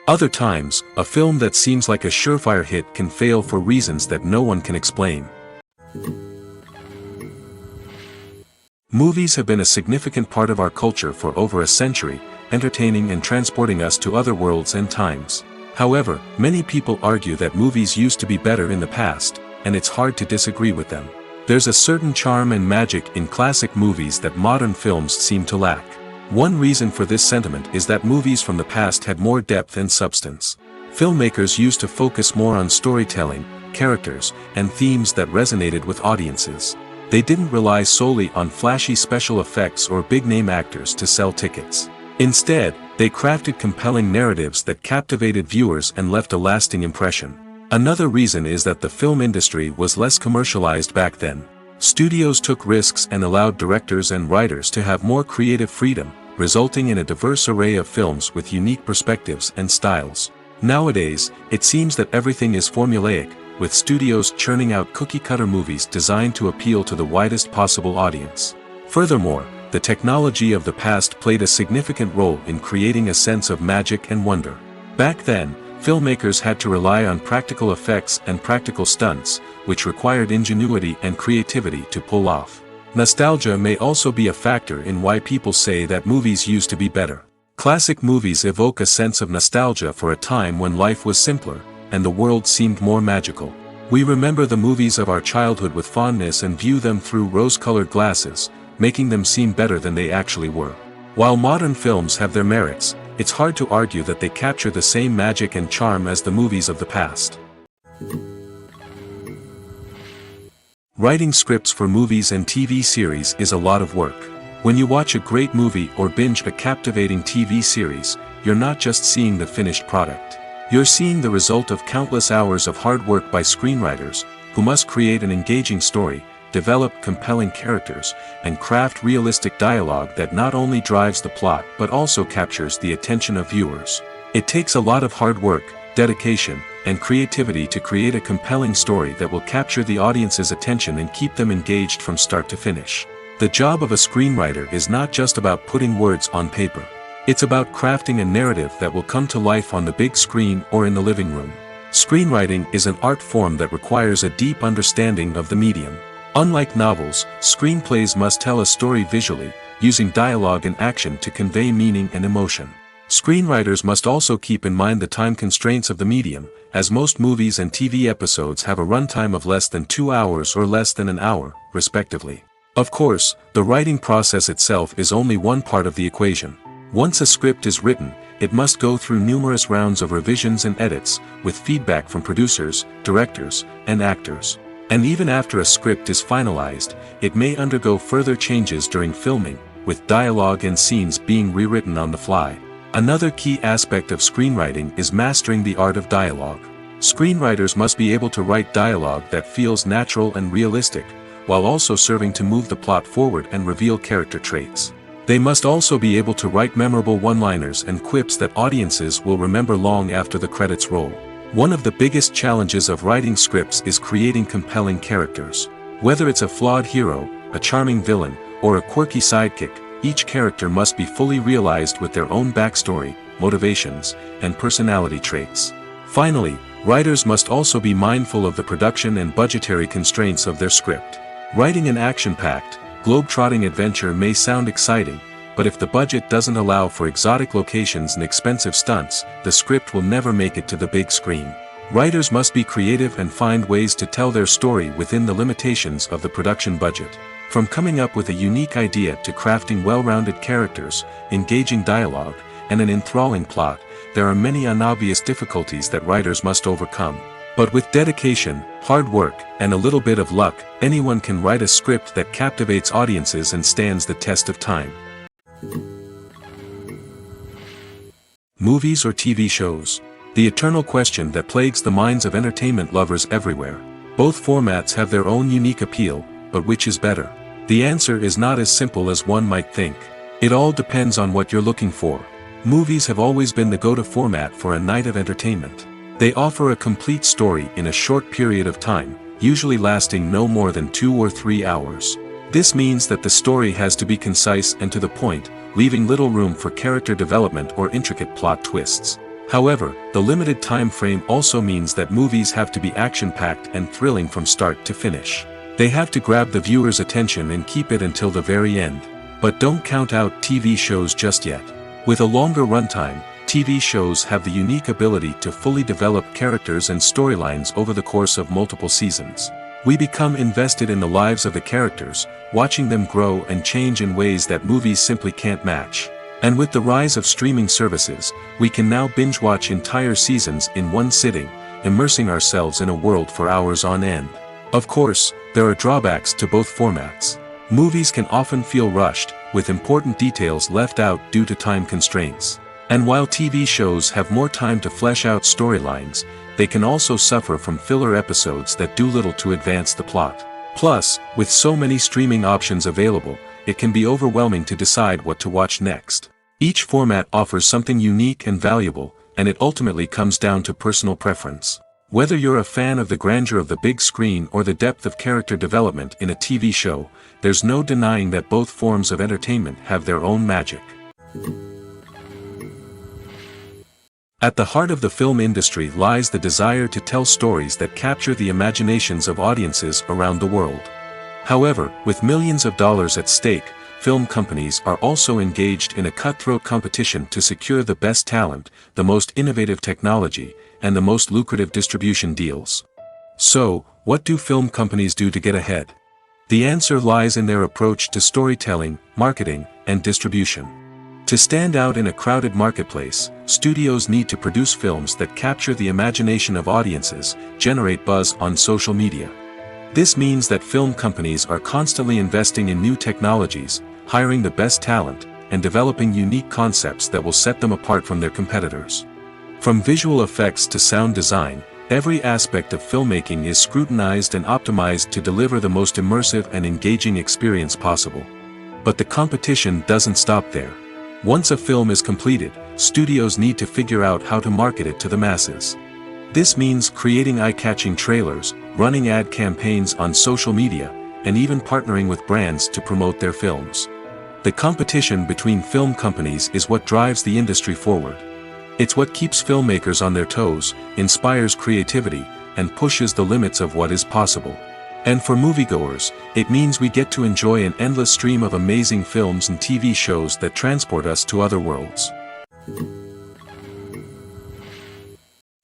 Other times, a film that seems like a surefire hit can fail for reasons that no one can explain. Movies have been a significant part of our culture for over a century, entertaining and transporting us to other worlds and times. However, many people argue that movies used to be better in the past, and it's hard to disagree with them. There's a certain charm and magic in classic movies that modern films seem to lack. One reason for this sentiment is that movies from the past had more depth and substance. Filmmakers used to focus more on storytelling, characters, and themes that resonated with audiences. They didn't rely solely on flashy special effects or big-name actors to sell tickets. Instead, they crafted compelling narratives that captivated viewers and left a lasting impression. Another reason is that the film industry was less commercialized back then. Studios took risks and allowed directors and writers to have more creative freedom, resulting in a diverse array of films with unique perspectives and styles. Nowadays, it seems that everything is formulaic, with studios churning out cookie-cutter movies designed to appeal to the widest possible audience. Furthermore, the technology of the past played a significant role in creating a sense of magic and wonder. Back then, filmmakers had to rely on practical effects and practical stunts, which required ingenuity and creativity to pull off. Nostalgia may also be a factor in why people say that movies used to be better. Classic movies evoke a sense of nostalgia for a time when life was simpler, and the world seemed more magical. We remember the movies of our childhood with fondness and view them through rose-colored glasses, making them seem better than they actually were. While modern films have their merits, it's hard to argue that they capture the same magic and charm as the movies of the past. Writing scripts for movies and TV series is a lot of work. When you watch a great movie or binge a captivating TV series, you're not just seeing the finished product. You're seeing the result of countless hours of hard work by screenwriters, who must create an engaging story, develop compelling characters, and craft realistic dialogue that not only drives the plot but also captures the attention of viewers. It takes a lot of hard work, dedication, and creativity to create a compelling story that will capture the audience's attention and keep them engaged from start to finish. The job of a screenwriter is not just about putting words on paper. It's about crafting a narrative that will come to life on the big screen or in the living room. Screenwriting is an art form that requires a deep understanding of the medium. Unlike novels, screenplays must tell a story visually, using dialogue and action to convey meaning and emotion. Screenwriters must also keep in mind the time constraints of the medium, as most movies and TV episodes have a runtime of less than 2 hours or less than an hour, respectively. Of course, the writing process itself is only one part of the equation. Once a script is written, it must go through numerous rounds of revisions and edits, with feedback from producers, directors, and actors. And even after a script is finalized, it may undergo further changes during filming, with dialogue and scenes being rewritten on the fly. Another key aspect of screenwriting is mastering the art of dialogue. Screenwriters must be able to write dialogue that feels natural and realistic, while also serving to move the plot forward and reveal character traits. They must also be able to write memorable one-liners and quips that audiences will remember long after the credits roll. One of the biggest challenges of writing scripts is creating compelling characters. Whether it's a flawed hero, a charming villain, or a quirky sidekick, each character must be fully realized with their own backstory, motivations, and personality traits. Finally, writers must also be mindful of the production and budgetary constraints of their script. Writing an action-packed, globe-trotting adventure may sound exciting, but if the budget doesn't allow for exotic locations and expensive stunts, the script will never make it to the big screen. Writers must be creative and find ways to tell their story within the limitations of the production budget. From coming up with a unique idea to crafting well-rounded characters, engaging dialogue, and an enthralling plot, there are many unobvious difficulties that writers must overcome. But with dedication, hard work, and a little bit of luck, anyone can write a script that captivates audiences and stands the test of time. Movies or TV shows? The eternal question that plagues the minds of entertainment lovers everywhere. Both formats have their own unique appeal, but which is better? The answer is not as simple as one might think. It all depends on what you're looking for. Movies have always been the go-to format for a night of entertainment. They offer a complete story in a short period of time, usually lasting no more than 2 or 3 hours. This means that the story has to be concise and to the point, leaving little room for character development or intricate plot twists. However, the limited time frame also means that movies have to be action-packed and thrilling from start to finish. They have to grab the viewer's attention and keep it until the very end. But don't count out TV shows just yet. With a longer runtime, TV shows have the unique ability to fully develop characters and storylines over the course of multiple seasons. We become invested in the lives of the characters, watching them grow and change in ways that movies simply can't match. And with the rise of streaming services, we can now binge-watch entire seasons in one sitting, immersing ourselves in a world for hours on end. Of course, there are drawbacks to both formats. Movies can often feel rushed, with important details left out due to time constraints. And while TV shows have more time to flesh out storylines, they can also suffer from filler episodes that do little to advance the plot. Plus, with so many streaming options available, it can be overwhelming to decide what to watch next. Each format offers something unique and valuable, and it ultimately comes down to personal preference. Whether you're a fan of the grandeur of the big screen or the depth of character development in a TV show, there's no denying that both forms of entertainment have their own magic. At the heart of the film industry lies the desire to tell stories that capture the imaginations of audiences around the world. However, with millions of dollars at stake, film companies are also engaged in a cutthroat competition to secure the best talent, the most innovative technology, and the most lucrative distribution deals. So, what do film companies do to get ahead? The answer lies in their approach to storytelling, marketing, and distribution. To stand out in a crowded marketplace, studios need to produce films that capture the imagination of audiences, generate buzz on social media. This means that film companies are constantly investing in new technologies, hiring the best talent, and developing unique concepts that will set them apart from their competitors. From visual effects to sound design, every aspect of filmmaking is scrutinized and optimized to deliver the most immersive and engaging experience possible. But the competition doesn't stop there. Once a film is completed, studios need to figure out how to market it to the masses. This means creating eye-catching trailers, running ad campaigns on social media, and even partnering with brands to promote their films. The competition between film companies is what drives the industry forward. It's what keeps filmmakers on their toes, inspires creativity, and pushes the limits of what is possible. And for moviegoers, it means we get to enjoy an endless stream of amazing films and TV shows that transport us to other worlds.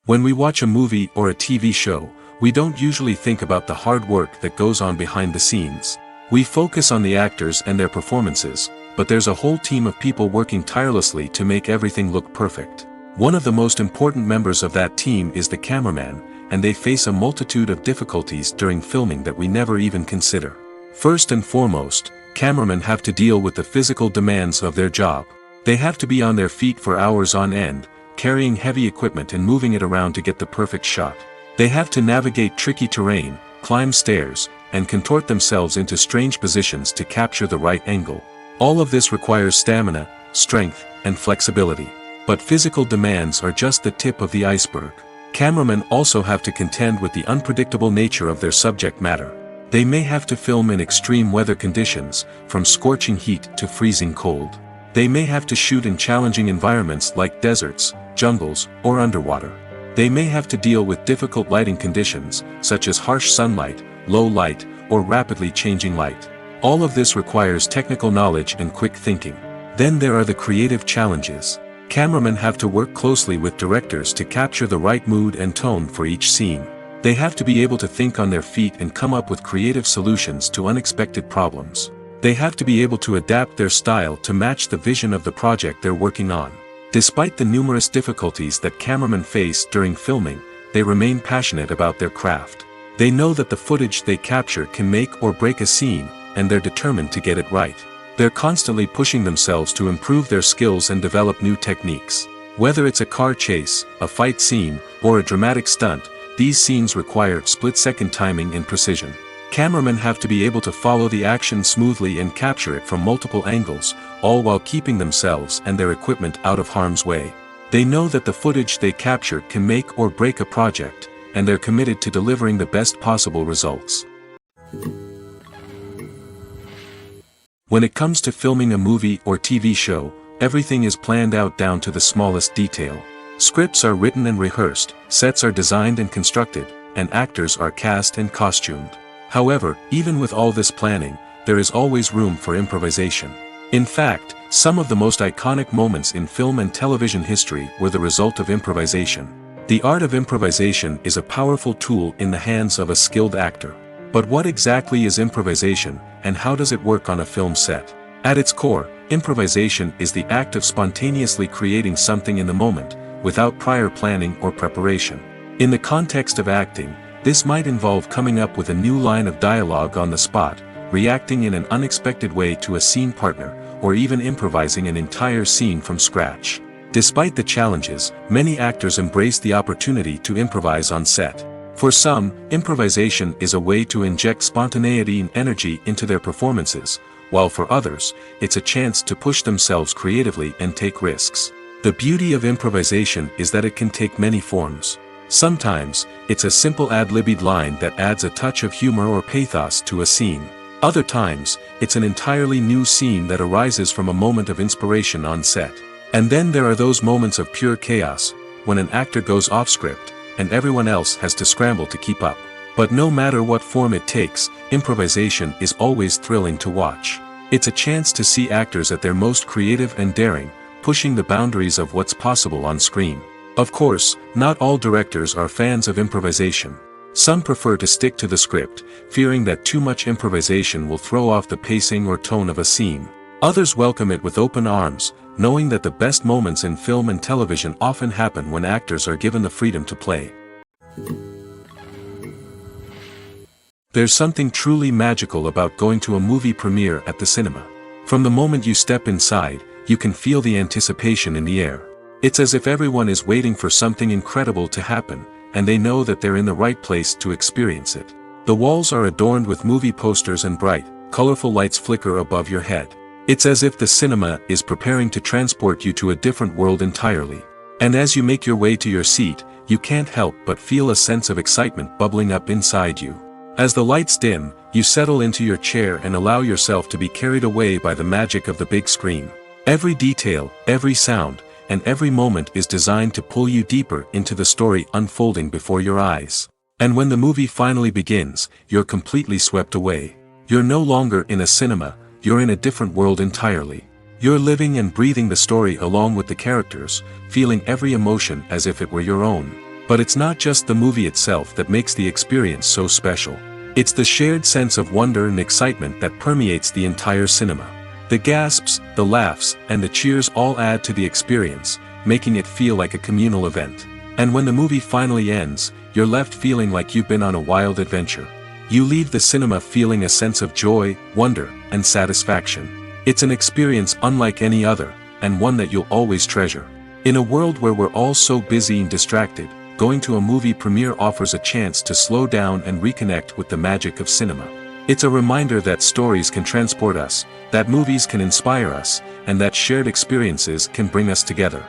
When we watch a movie or a TV show, we don't usually think about the hard work that goes on behind the scenes. We focus on the actors and their performances, but there's a whole team of people working tirelessly to make everything look perfect. One of the most important members of that team is the cameraman, and they face a multitude of difficulties during filming that we never even consider. First and foremost, cameramen have to deal with the physical demands of their job. They have to be on their feet for hours on end, carrying heavy equipment and moving it around to get the perfect shot. They have to navigate tricky terrain, climb stairs, and contort themselves into strange positions to capture the right angle. All of this requires stamina, strength, and flexibility. But physical demands are just the tip of the iceberg. Cameramen also have to contend with the unpredictable nature of their subject matter. They may have to film in extreme weather conditions, from scorching heat to freezing cold. They may have to shoot in challenging environments like deserts, jungles, or underwater. They may have to deal with difficult lighting conditions, such as harsh sunlight, low light, or rapidly changing light. All of this requires technical knowledge and quick thinking. Then there are the creative challenges. Cameramen have to work closely with directors to capture the right mood and tone for each scene. They have to be able to think on their feet and come up with creative solutions to unexpected problems. They have to be able to adapt their style to match the vision of the project they're working on. Despite the numerous difficulties that cameramen face during filming, they remain passionate about their craft. They know that the footage they capture can make or break a scene, and they're determined to get it right. They're constantly pushing themselves to improve their skills and develop new techniques. Whether it's a car chase, a fight scene, or a dramatic stunt, these scenes require split-second timing and precision. Cameramen have to be able to follow the action smoothly and capture it from multiple angles, all while keeping themselves and their equipment out of harm's way. They know that the footage they capture can make or break a project, and they're committed to delivering the best possible results. When it comes to filming a movie or TV show, everything is planned out down to the smallest detail. Scripts are written and rehearsed, sets are designed and constructed, and actors are cast and costumed. However, even with all this planning, there is always room for improvisation. In fact, some of the most iconic moments in film and television history were the result of improvisation. The art of improvisation is a powerful tool in the hands of a skilled actor. But what exactly is improvisation, and how does it work on a film set? At its core, improvisation is the act of spontaneously creating something in the moment, without prior planning or preparation. In the context of acting, this might involve coming up with a new line of dialogue on the spot, reacting in an unexpected way to a scene partner, or even improvising an entire scene from scratch. Despite the challenges, many actors embrace the opportunity to improvise on set. For some, improvisation is a way to inject spontaneity and energy into their performances, while for others, it's a chance to push themselves creatively and take risks. The beauty of improvisation is that it can take many forms. Sometimes, it's a simple ad-libbed line that adds a touch of humor or pathos to a scene. Other times, it's an entirely new scene that arises from a moment of inspiration on set. And then there are those moments of pure chaos, when an actor goes off script, and everyone else has to scramble to keep up. But no matter what form it takes, improvisation is always thrilling to watch. It's a chance to see actors at their most creative and daring, pushing the boundaries of what's possible on screen. Of course, not all directors are fans of improvisation. Some prefer to stick to the script, fearing that too much improvisation will throw off the pacing or tone of a scene. Others welcome it with open arms, knowing that the best moments in film and television often happen when actors are given the freedom to play. There's something truly magical about going to a movie premiere at the cinema. From the moment you step inside, you can feel the anticipation in the air. It's as if everyone is waiting for something incredible to happen, and they know that they're in the right place to experience it. The walls are adorned with movie posters and bright, colorful lights flicker above your head. It's as if the cinema is preparing to transport you to a different world entirely. And as you make your way to your seat, you can't help but feel a sense of excitement bubbling up inside you. As the lights dim, you settle into your chair and allow yourself to be carried away by the magic of the big screen. Every detail, every sound, and every moment is designed to pull you deeper into the story unfolding before your eyes. And when the movie finally begins, you're completely swept away. You're no longer in a cinema, you're in a different world entirely. You're living and breathing the story along with the characters, feeling every emotion as if it were your own. But it's not just the movie itself that makes the experience so special. It's the shared sense of wonder and excitement that permeates the entire cinema. The gasps, the laughs, and the cheers all add to the experience, making it feel like a communal event. And when the movie finally ends, you're left feeling like you've been on a wild adventure. You leave the cinema feeling a sense of joy, wonder, and satisfaction. It's an experience unlike any other, and one that you'll always treasure. In a world where we're all so busy and distracted, going to a movie premiere offers a chance to slow down and reconnect with the magic of cinema. It's a reminder that stories can transport us, that movies can inspire us, and that shared experiences can bring us together.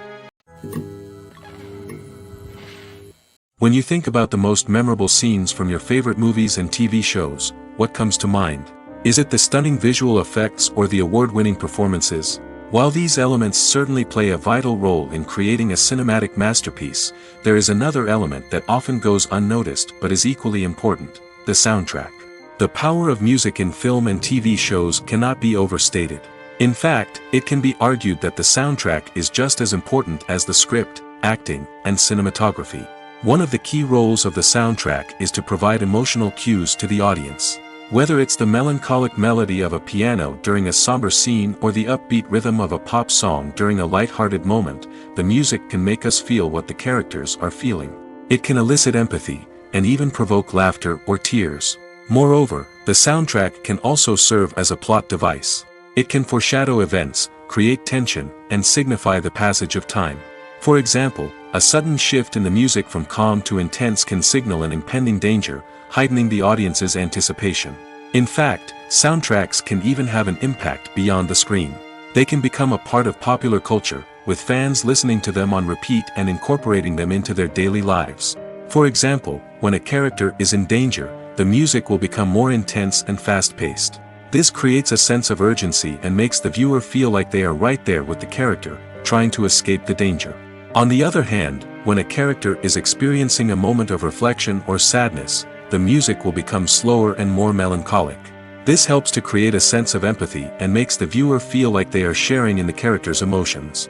When you think about the most memorable scenes from your favorite movies and TV shows, what comes to mind? Is it the stunning visual effects or the award-winning performances? While these elements certainly play a vital role in creating a cinematic masterpiece, there is another element that often goes unnoticed but is equally important: the soundtrack. The power of music in film and TV shows cannot be overstated. In fact, it can be argued that the soundtrack is just as important as the script, acting, and cinematography. One of the key roles of the soundtrack is to provide emotional cues to the audience. Whether it's the melancholic melody of a piano during a somber scene or the upbeat rhythm of a pop song during a light-hearted moment, the music can make us feel what the characters are feeling. It can elicit empathy, and even provoke laughter or tears. Moreover, the soundtrack can also serve as a plot device. It can foreshadow events, create tension, and signify the passage of time. For example, a sudden shift in the music from calm to intense can signal an impending danger, heightening the audience's anticipation. In fact, soundtracks can even have an impact beyond the screen. They can become a part of popular culture, with fans listening to them on repeat and incorporating them into their daily lives. For example, when a character is in danger, the music will become more intense and fast-paced. This creates a sense of urgency and makes the viewer feel like they are right there with the character, trying to escape the danger. On the other hand, when a character is experiencing a moment of reflection or sadness, the music will become slower and more melancholic. This helps to create a sense of empathy and makes the viewer feel like they are sharing in the character's emotions.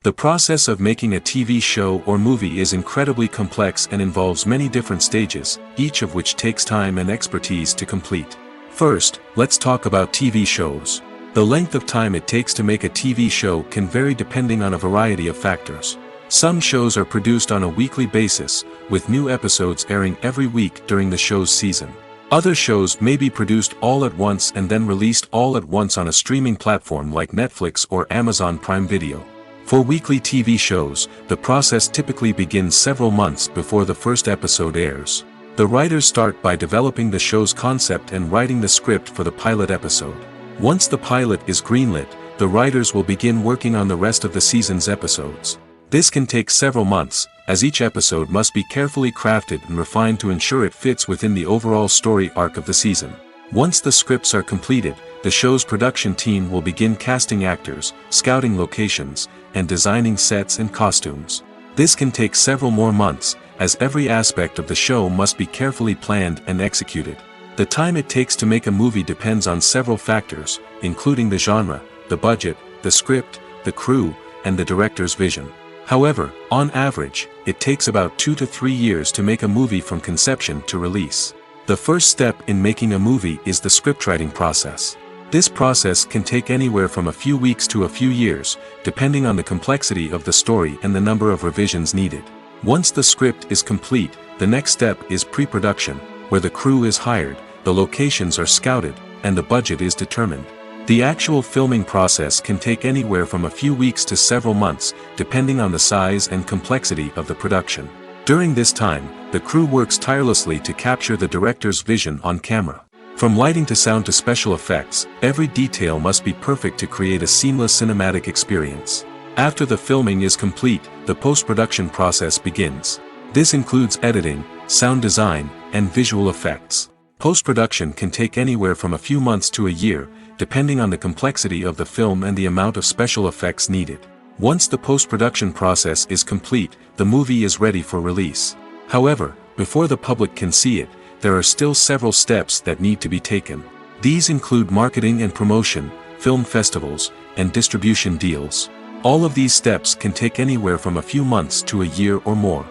The process of making a TV show or movie is incredibly complex and involves many different stages, each of which takes time and expertise to complete. First, let's talk about TV shows. The length of time it takes to make a TV show can vary depending on a variety of factors. Some shows are produced on a weekly basis, with new episodes airing every week during the show's season. Other shows may be produced all at once and then released all at once on a streaming platform like Netflix or Amazon Prime Video. For weekly TV shows, the process typically begins several months before the first episode airs. The writers start by developing the show's concept and writing the script for the pilot episode. Once the pilot is greenlit, the writers will begin working on the rest of the season's episodes. This can take several months, as each episode must be carefully crafted and refined to ensure it fits within the overall story arc of the season. Once the scripts are completed, the show's production team will begin casting actors, scouting locations, and designing sets and costumes. This can take several more months, as every aspect of the show must be carefully planned and executed. The time it takes to make a movie depends on several factors, including the genre, the budget, the script, the crew, and the director's vision. However, on average, it takes about 2 to 3 years to make a movie from conception to release. The first step in making a movie is the scriptwriting process. This process can take anywhere from a few weeks to a few years, depending on the complexity of the story and the number of revisions needed. Once the script is complete, the next step is pre-production, where the crew is hired, the locations are scouted, and the budget is determined. The actual filming process can take anywhere from a few weeks to several months, depending on the size and complexity of the production. During this time, the crew works tirelessly to capture the director's vision on camera. From lighting to sound to special effects, every detail must be perfect to create a seamless cinematic experience. After the filming is complete, the post-production process begins. This includes editing, sound design, and visual effects. Post-production can take anywhere from a few months to a year, depending on the complexity of the film and the amount of special effects needed. Once the post-production process is complete, the movie is ready for release. However, before the public can see it, there are still several steps that need to be taken. These include marketing and promotion, film festivals, and distribution deals. All of these steps can take anywhere from a few months to a year or more.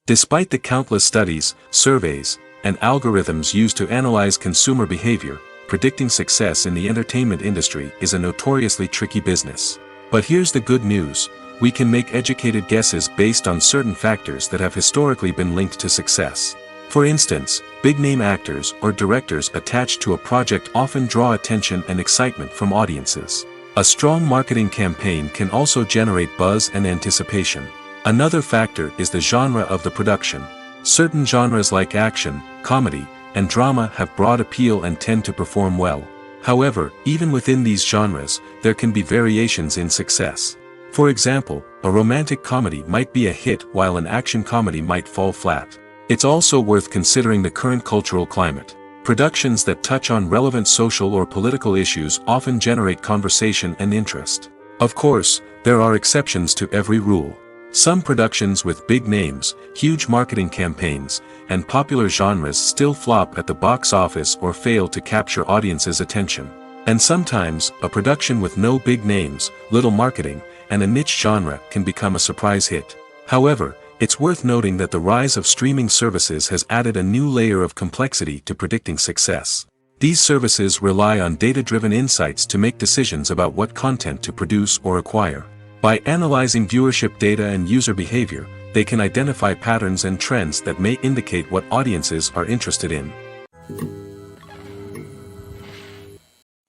Despite the countless studies, surveys, and algorithms used to analyze consumer behavior, predicting success in the entertainment industry is a notoriously tricky business. But here's the good news: we can make educated guesses based on certain factors that have historically been linked to success. For instance, big-name actors or directors attached to a project often draw attention and excitement from audiences. A strong marketing campaign can also generate buzz and anticipation. Another factor is the genre of the production. Certain genres like action, comedy, and drama have broad appeal and tend to perform well. However, even within these genres, there can be variations in success. For example, a romantic comedy might be a hit while an action comedy might fall flat. It's also worth considering the current cultural climate. Productions that touch on relevant social or political issues often generate conversation and interest. Of course, there are exceptions to every rule. Some productions with big names, huge marketing campaigns, and popular genres still flop at the box office or fail to capture audiences' attention. And sometimes, a production with no big names, little marketing, and a niche genre can become a surprise hit. However, it's worth noting that the rise of streaming services has added a new layer of complexity to predicting success. These services rely on data-driven insights to make decisions about what content to produce or acquire. By analyzing viewership data and user behavior, they can identify patterns and trends that may indicate what audiences are interested in.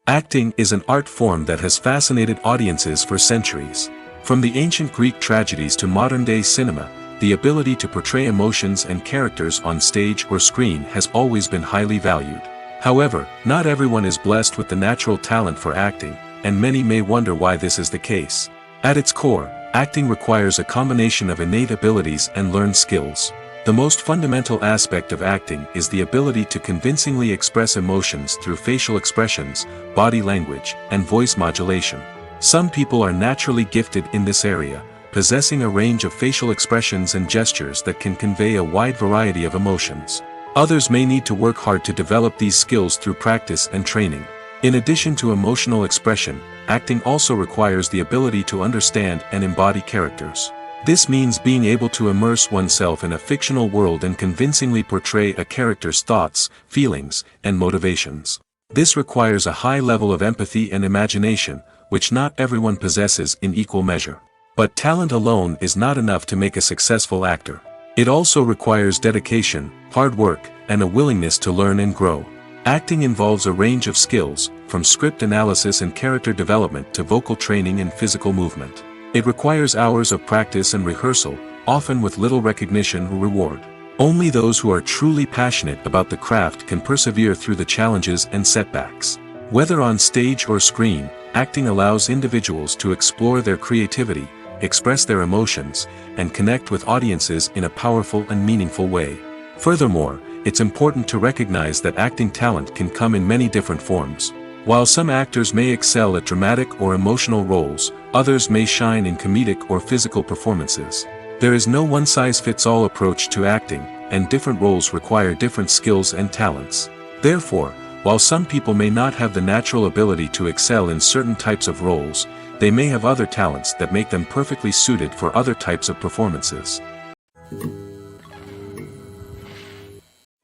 Acting is an art form that has fascinated audiences for centuries. From the ancient Greek tragedies to modern-day cinema, the ability to portray emotions and characters on stage or screen has always been highly valued. However, not everyone is blessed with the natural talent for acting, and many may wonder why this is the case. At its core, acting requires a combination of innate abilities and learned skills. The most fundamental aspect of acting is the ability to convincingly express emotions through facial expressions, body language, and voice modulation. Some people are naturally gifted in this area, possessing a range of facial expressions and gestures that can convey a wide variety of emotions. Others may need to work hard to develop these skills through practice and training. In addition to emotional expression, acting also requires the ability to understand and embody characters. This means being able to immerse oneself in a fictional world and convincingly portray a character's thoughts, feelings, and motivations. This requires a high level of empathy and imagination, which not everyone possesses in equal measure. But talent alone is not enough to make a successful actor. It also requires dedication, hard work, and a willingness to learn and grow. Acting involves a range of skills, from script analysis and character development to vocal training and physical movement. It requires hours of practice and rehearsal, often with little recognition or reward. Only those who are truly passionate about the craft can persevere through the challenges and setbacks. Whether on stage or screen, acting allows individuals to explore their creativity, express their emotions, and connect with audiences in a powerful and meaningful way. Furthermore, it's important to recognize that acting talent can come in many different forms. While some actors may excel at dramatic or emotional roles, others may shine in comedic or physical performances. There is no one-size-fits-all approach to acting, and different roles require different skills and talents. Therefore, while some people may not have the natural ability to excel in certain types of roles, they may have other talents that make them perfectly suited for other types of performances.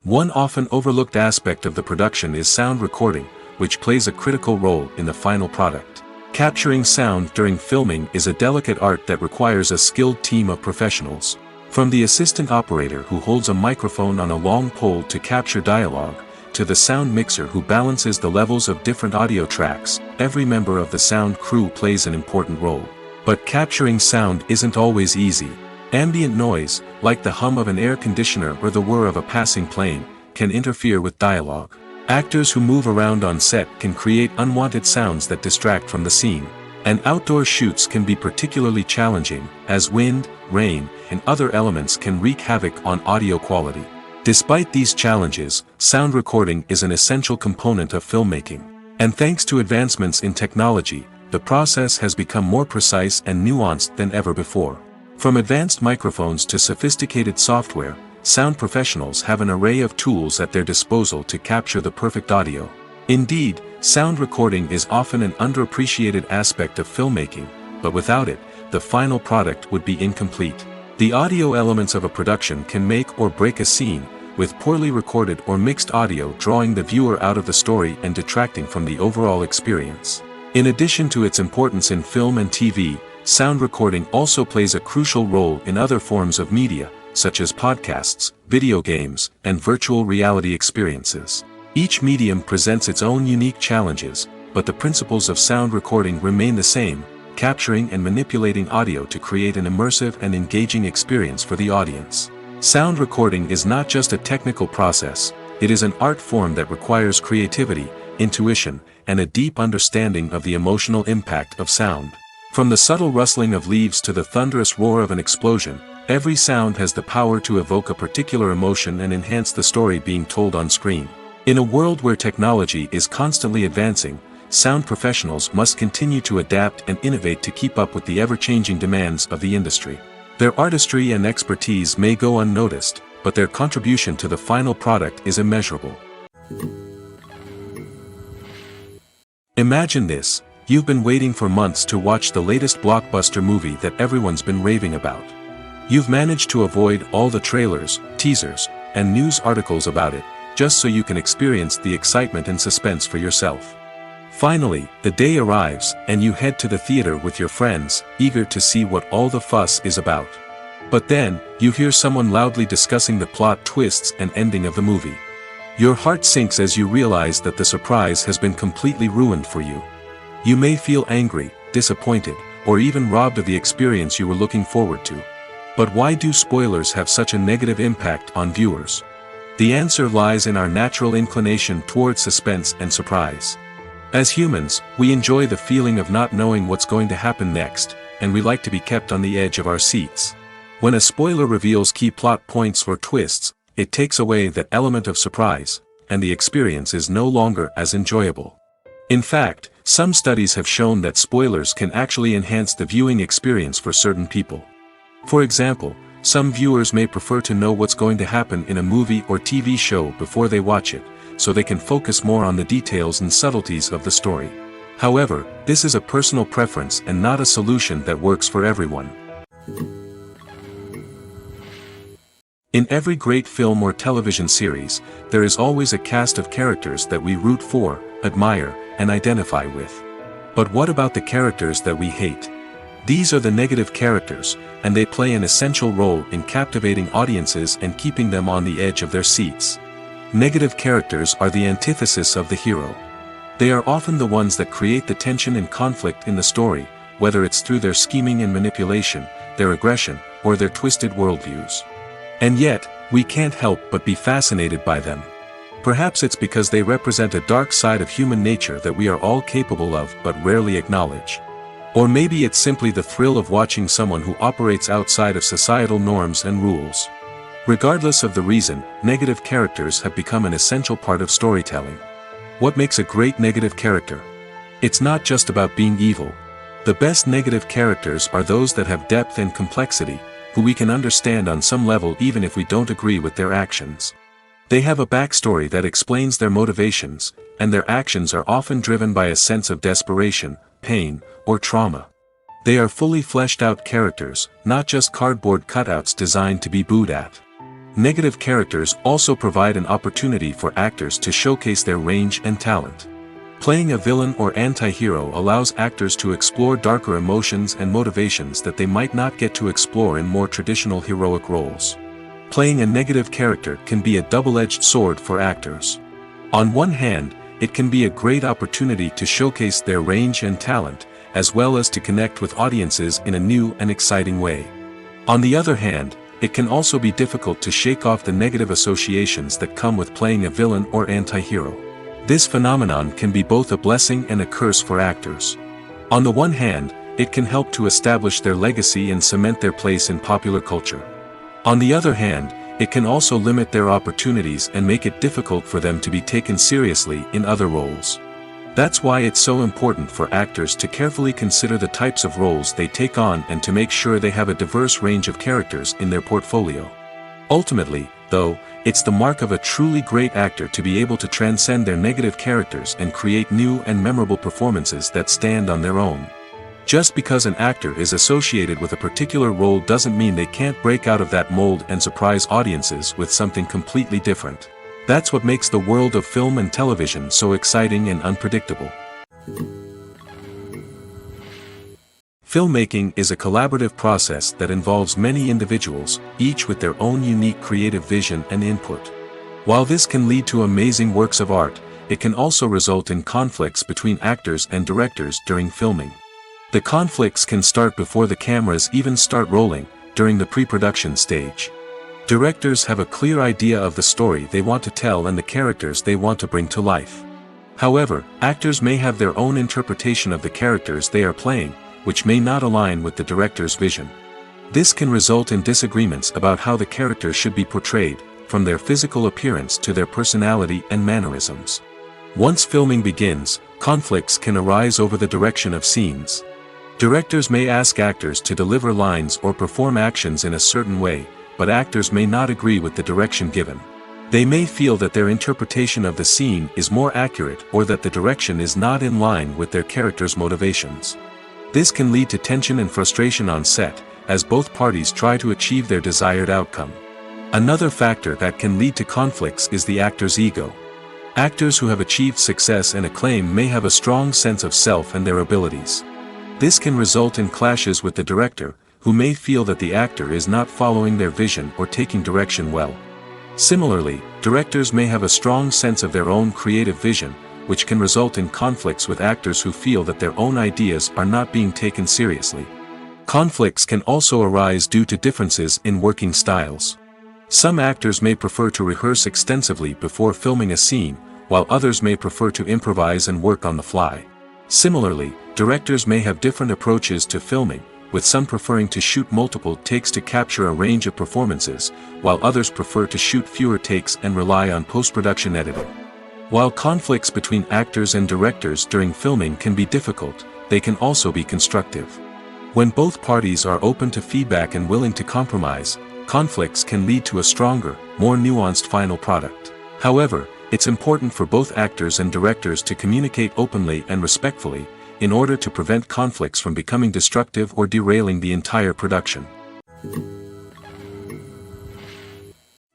One often overlooked aspect of the production is sound recording, which plays a critical role in the final product. Capturing sound during filming is a delicate art that requires a skilled team of professionals. From the assistant operator who holds a microphone on a long pole to capture dialogue, to the sound mixer who balances the levels of different audio tracks, every member of the sound crew plays an important role. But capturing sound isn't always easy. Ambient noise, like the hum of an air conditioner or the whir of a passing plane, can interfere with dialogue. Actors who move around on set can create unwanted sounds that distract from the scene. And outdoor shoots can be particularly challenging, as wind, rain, and other elements can wreak havoc on audio quality. Despite these challenges, sound recording is an essential component of filmmaking. And thanks to advancements in technology, the process has become more precise and nuanced than ever before. From advanced microphones to sophisticated software, sound professionals have an array of tools at their disposal to capture the perfect audio. Indeed, sound recording is often an underappreciated aspect of filmmaking, but without it, the final product would be incomplete. The audio elements of a production can make or break a scene, with poorly recorded or mixed audio drawing the viewer out of the story and detracting from the overall experience. In addition to its importance in film and TV, sound recording also plays a crucial role in other forms of media, such as podcasts, video games, and virtual reality experiences. Each medium presents its own unique challenges, but the principles of sound recording remain the same, capturing and manipulating audio to create an immersive and engaging experience for the audience. Sound recording is not just a technical process, it is an art form that requires creativity, intuition, and a deep understanding of the emotional impact of sound. From the subtle rustling of leaves to the thunderous roar of an explosion, every sound has the power to evoke a particular emotion and enhance the story being told on screen. In a world where technology is constantly advancing, sound professionals must continue to adapt and innovate to keep up with the ever-changing demands of the industry. Their artistry and expertise may go unnoticed, but their contribution to the final product is immeasurable. Imagine this. You've been waiting for months to watch the latest blockbuster movie that everyone's been raving about. You've managed to avoid all the trailers, teasers, and news articles about it, just so you can experience the excitement and suspense for yourself. Finally, the day arrives, and you head to the theater with your friends, eager to see what all the fuss is about. But then, you hear someone loudly discussing the plot twists and ending of the movie. Your heart sinks as you realize that the surprise has been completely ruined for you. You may feel angry, disappointed, or even robbed of the experience you were looking forward to. But why do spoilers have such a negative impact on viewers? The answer lies in our natural inclination towards suspense and surprise. As humans, we enjoy the feeling of not knowing what's going to happen next, and we like to be kept on the edge of our seats. When a spoiler reveals key plot points or twists, it takes away that element of surprise, and the experience is no longer as enjoyable. In fact, some studies have shown that spoilers can actually enhance the viewing experience for certain people. For example, some viewers may prefer to know what's going to happen in a movie or TV show before they watch it, so they can focus more on the details and subtleties of the story. However, this is a personal preference and not a solution that works for everyone. In every great film or television series, there is always a cast of characters that we root for, admire, and identify with. But what about the characters that we hate? These are the negative characters, and they play an essential role in captivating audiences and keeping them on the edge of their seats. Negative characters are the antithesis of the hero. They are often the ones that create the tension and conflict in the story, whether it's through their scheming and manipulation, their aggression, or their twisted worldviews. And yet, we can't help but be fascinated by them. Perhaps it's because they represent a dark side of human nature that we are all capable of but rarely acknowledge. Or maybe it's simply the thrill of watching someone who operates outside of societal norms and rules. Regardless of the reason, negative characters have become an essential part of storytelling. What makes a great negative character? It's not just about being evil. The best negative characters are those that have depth and complexity, who we can understand on some level even if we don't agree with their actions. They have a backstory that explains their motivations, and their actions are often driven by a sense of desperation, pain, or trauma. They are fully fleshed out characters, not just cardboard cutouts designed to be booed at. Negative characters also provide an opportunity for actors to showcase their range and talent. Playing a villain or anti-hero allows actors to explore darker emotions and motivations that they might not get to explore in more traditional heroic roles. Playing a negative character can be a double-edged sword for actors. On one hand, it can be a great opportunity to showcase their range and talent, as well as to connect with audiences in a new and exciting way. On the other hand, it can also be difficult to shake off the negative associations that come with playing a villain or anti-hero. This phenomenon can be both a blessing and a curse for actors. On the one hand, it can help to establish their legacy and cement their place in popular culture. On the other hand, it can also limit their opportunities and make it difficult for them to be taken seriously in other roles. That's why it's so important for actors to carefully consider the types of roles they take on and to make sure they have a diverse range of characters in their portfolio. Ultimately, though, it's the mark of a truly great actor to be able to transcend their negative characters and create new and memorable performances that stand on their own. Just because an actor is associated with a particular role doesn't mean they can't break out of that mold and surprise audiences with something completely different. That's what makes the world of film and television so exciting and unpredictable. Filmmaking is a collaborative process that involves many individuals, each with their own unique creative vision and input. While this can lead to amazing works of art, it can also result in conflicts between actors and directors during filming. The conflicts can start before the cameras even start rolling, during the pre-production stage. Directors have a clear idea of the story they want to tell and the characters they want to bring to life. However, actors may have their own interpretation of the characters they are playing, which may not align with the director's vision. This can result in disagreements about how the characters should be portrayed, from their physical appearance to their personality and mannerisms. Once filming begins, conflicts can arise over the direction of scenes. Directors may ask actors to deliver lines or perform actions in a certain way, but actors may not agree with the direction given. They may feel that their interpretation of the scene is more accurate or that the direction is not in line with their character's motivations. This can lead to tension and frustration on set, as both parties try to achieve their desired outcome. Another factor that can lead to conflicts is the actor's ego. Actors who have achieved success and acclaim may have a strong sense of self and their abilities. This can result in clashes with the director, who may feel that the actor is not following their vision or taking direction well. Similarly, directors may have a strong sense of their own creative vision, which can result in conflicts with actors who feel that their own ideas are not being taken seriously. Conflicts can also arise due to differences in working styles. Some actors may prefer to rehearse extensively before filming a scene, while others may prefer to improvise and work on the fly. Similarly, directors may have different approaches to filming, with some preferring to shoot multiple takes to capture a range of performances, while others prefer to shoot fewer takes and rely on post-production editing. While conflicts between actors and directors during filming can be difficult, they can also be constructive. When both parties are open to feedback and willing to compromise, conflicts can lead to a stronger, more nuanced final product. However, it's important for both actors and directors to communicate openly and respectfully, in order to prevent conflicts from becoming destructive or derailing the entire production.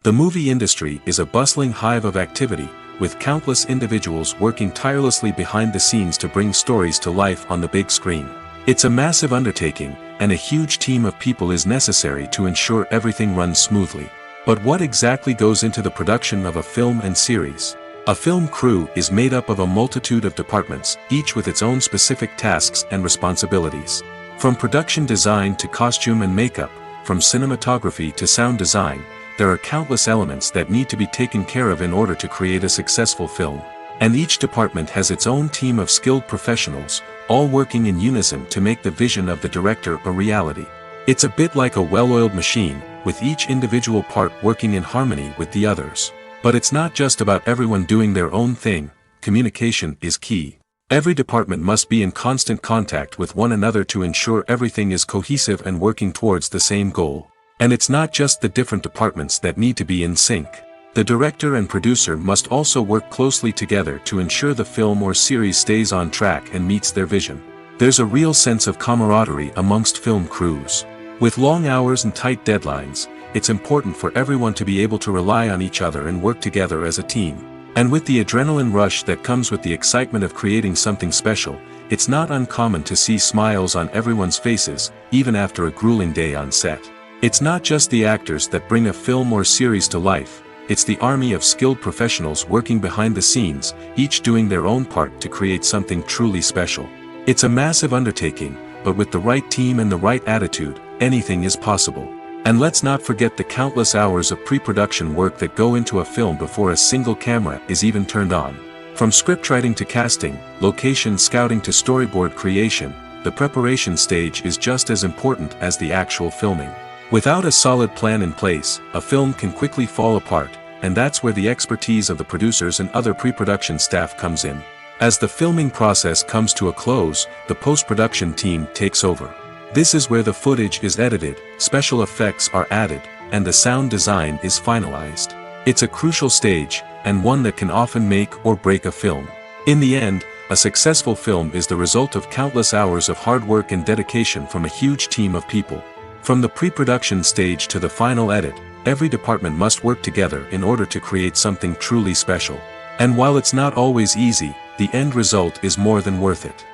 The movie industry is a bustling hive of activity, with countless individuals working tirelessly behind the scenes to bring stories to life on the big screen. It's a massive undertaking, and a huge team of people is necessary to ensure everything runs smoothly. But what exactly goes into the production of a film and series? A film crew is made up of a multitude of departments, each with its own specific tasks and responsibilities. From production design to costume and makeup, from cinematography to sound design, there are countless elements that need to be taken care of in order to create a successful film. And each department has its own team of skilled professionals, all working in unison to make the vision of the director a reality. It's a bit like a well-oiled machine, with each individual part working in harmony with the others. But it's not just about everyone doing their own thing. Communication is key. Every department must be in constant contact with one another to ensure everything is cohesive and working towards the same goal. And it's not just the different departments that need to be in sync. The director and producer must also work closely together to ensure the film or series stays on track and meets their vision. There's a real sense of camaraderie amongst film crews. With long hours and tight deadlines, it's important for everyone to be able to rely on each other and work together as a team. And with the adrenaline rush that comes with the excitement of creating something special, it's not uncommon to see smiles on everyone's faces, even after a grueling day on set. It's not just the actors that bring a film or series to life, it's the army of skilled professionals working behind the scenes, each doing their own part to create something truly special. It's a massive undertaking, but with the right team and the right attitude, anything is possible. And let's not forget the countless hours of pre-production work that go into a film before a single camera is even turned on. From scriptwriting to casting, location scouting to storyboard creation, the preparation stage is just as important as the actual filming. Without a solid plan in place, a film can quickly fall apart, and that's where the expertise of the producers and other pre-production staff comes in. As the filming process comes to a close, the post-production team takes over. This is where the footage is edited, special effects are added, and the sound design is finalized. It's a crucial stage, and one that can often make or break a film. In the end, a successful film is the result of countless hours of hard work and dedication from a huge team of people. From the pre-production stage to the final edit, every department must work together in order to create something truly special. And while it's not always easy, the end result is more than worth it.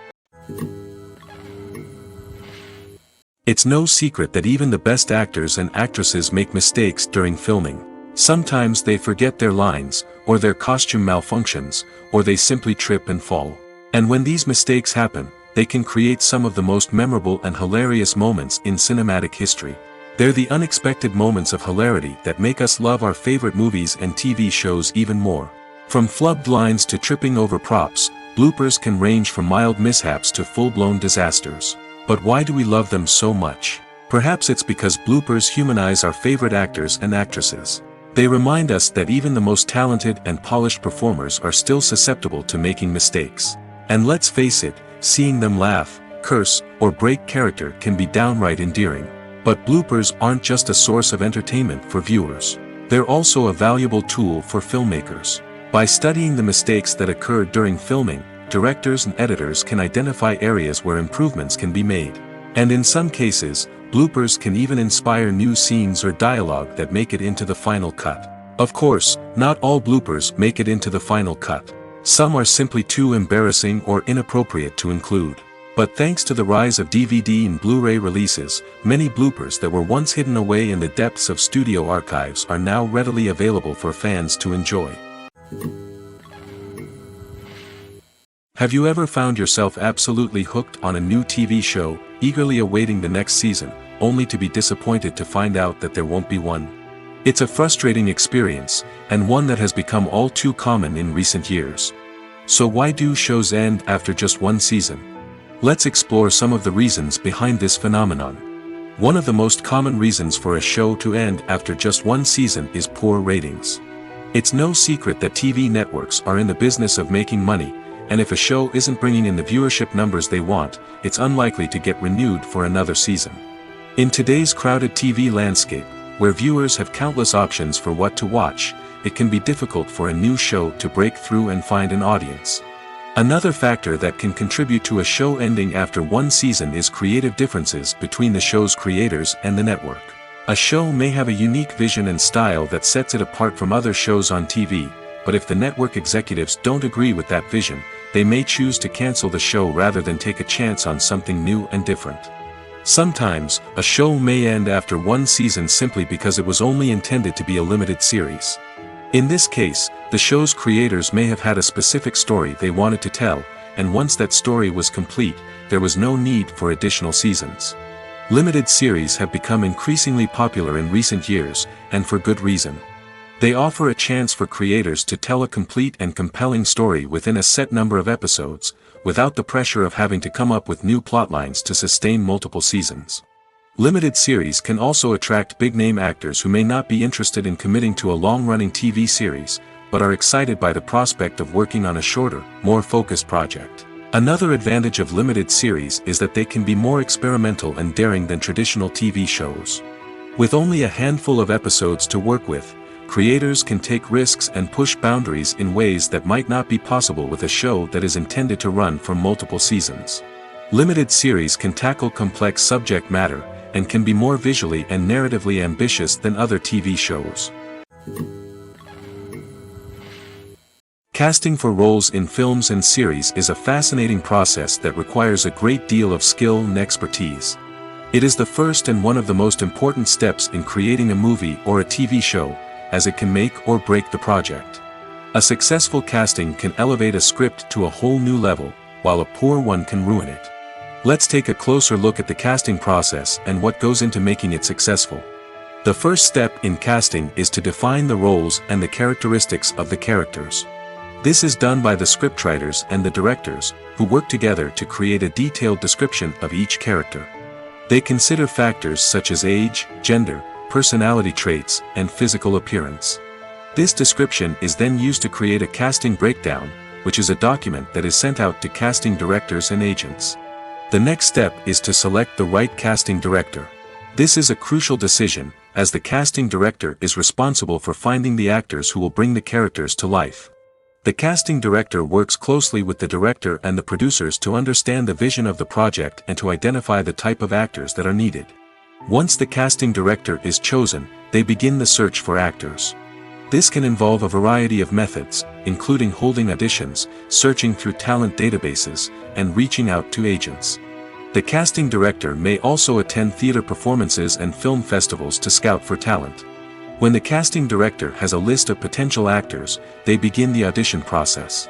It's no secret that even the best actors and actresses make mistakes during filming. Sometimes they forget their lines, or their costume malfunctions, or they simply trip and fall. And when these mistakes happen, they can create some of the most memorable and hilarious moments in cinematic history. They're the unexpected moments of hilarity that make us love our favorite movies and TV shows even more. From flubbed lines to tripping over props, bloopers can range from mild mishaps to full-blown disasters. But why do we love them so much? Perhaps it's because bloopers humanize our favorite actors and actresses. They remind us that even the most talented and polished performers are still susceptible to making mistakes. And let's face it, seeing them laugh, curse, or break character can be downright endearing. But bloopers aren't just a source of entertainment for viewers. They're also a valuable tool for filmmakers. By studying the mistakes that occur during filming, directors and editors can identify areas where improvements can be made. And in some cases, bloopers can even inspire new scenes or dialogue that make it into the final cut. Of course, not all bloopers make it into the final cut. Some are simply too embarrassing or inappropriate to include. But thanks to the rise of DVD and Blu-ray releases, many bloopers that were once hidden away in the depths of studio archives are now readily available for fans to enjoy. Have you ever found yourself absolutely hooked on a new TV show, eagerly awaiting the next season, only to be disappointed to find out that there won't be one? It's a frustrating experience, and one that has become all too common in recent years. So why do shows end after just one season? Let's explore some of the reasons behind this phenomenon. One of the most common reasons for a show to end after just one season is poor ratings. It's no secret that TV networks are in the business of making money, and if a show isn't bringing in the viewership numbers they want, it's unlikely to get renewed for another season. In today's crowded TV landscape, where viewers have countless options for what to watch, it can be difficult for a new show to break through and find an audience. Another factor that can contribute to a show ending after one season is creative differences between the show's creators and the network. A show may have a unique vision and style that sets it apart from other shows on TV, but if the network executives don't agree with that vision, they may choose to cancel the show rather than take a chance on something new and different. Sometimes, a show may end after one season simply because it was only intended to be a limited series. In this case, the show's creators may have had a specific story they wanted to tell, and once that story was complete, there was no need for additional seasons. Limited series have become increasingly popular in recent years, and for good reason. They offer a chance for creators to tell a complete and compelling story within a set number of episodes, without the pressure of having to come up with new plotlines to sustain multiple seasons. Limited series can also attract big-name actors who may not be interested in committing to a long-running TV series, but are excited by the prospect of working on a shorter, more focused project. Another advantage of limited series is that they can be more experimental and daring than traditional TV shows. With only a handful of episodes to work with, creators can take risks and push boundaries in ways that might not be possible with a show that is intended to run for multiple seasons. Limited series can tackle complex subject matter, and can be more visually and narratively ambitious than other TV shows. Casting for roles in films and series is a fascinating process that requires a great deal of skill and expertise. It is the first and one of the most important steps in creating a movie or a TV show, as it can make or break the project. A successful casting can elevate a script to a whole new level, while a poor one can ruin it. Let's take a closer look at the casting process and what goes into making it successful. The first step in casting is to define the roles and the characteristics of the characters. This is done by the scriptwriters and the directors, who work together to create a detailed description of each character. They consider factors such as age, gender, personality traits, and physical appearance. This description is then used to create a casting breakdown, which is a document that is sent out to casting directors and agents. The next step is to select the right casting director. This is a crucial decision, as the casting director is responsible for finding the actors who will bring the characters to life. The casting director works closely with the director and the producers to understand the vision of the project and to identify the type of actors that are needed. Once the casting director is chosen, they begin the search for actors. This can involve a variety of methods, including holding auditions, searching through talent databases, and reaching out to agents. The casting director may also attend theater performances and film festivals to scout for talent. When the casting director has a list of potential actors, they begin the audition process.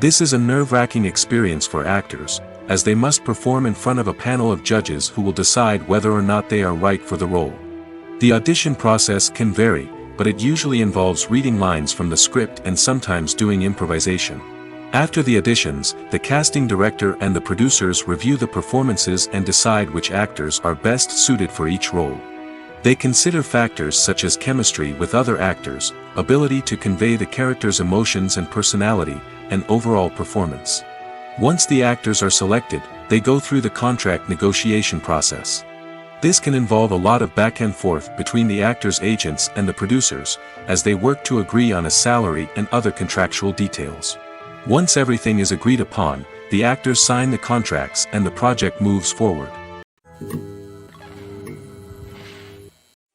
This is a nerve-wracking experience for actors, as they must perform in front of a panel of judges who will decide whether or not they are right for the role. The audition process can vary, but it usually involves reading lines from the script and sometimes doing improvisation. After the auditions, the casting director and the producers review the performances and decide which actors are best suited for each role. They consider factors such as chemistry with other actors, ability to convey the character's emotions and personality, and overall performance. Once the actors are selected, they go through the contract negotiation process. This can involve a lot of back and forth between the actors' agents and the producers, as they work to agree on a salary and other contractual details. Once everything is agreed upon, the actors sign the contracts and the project moves forward.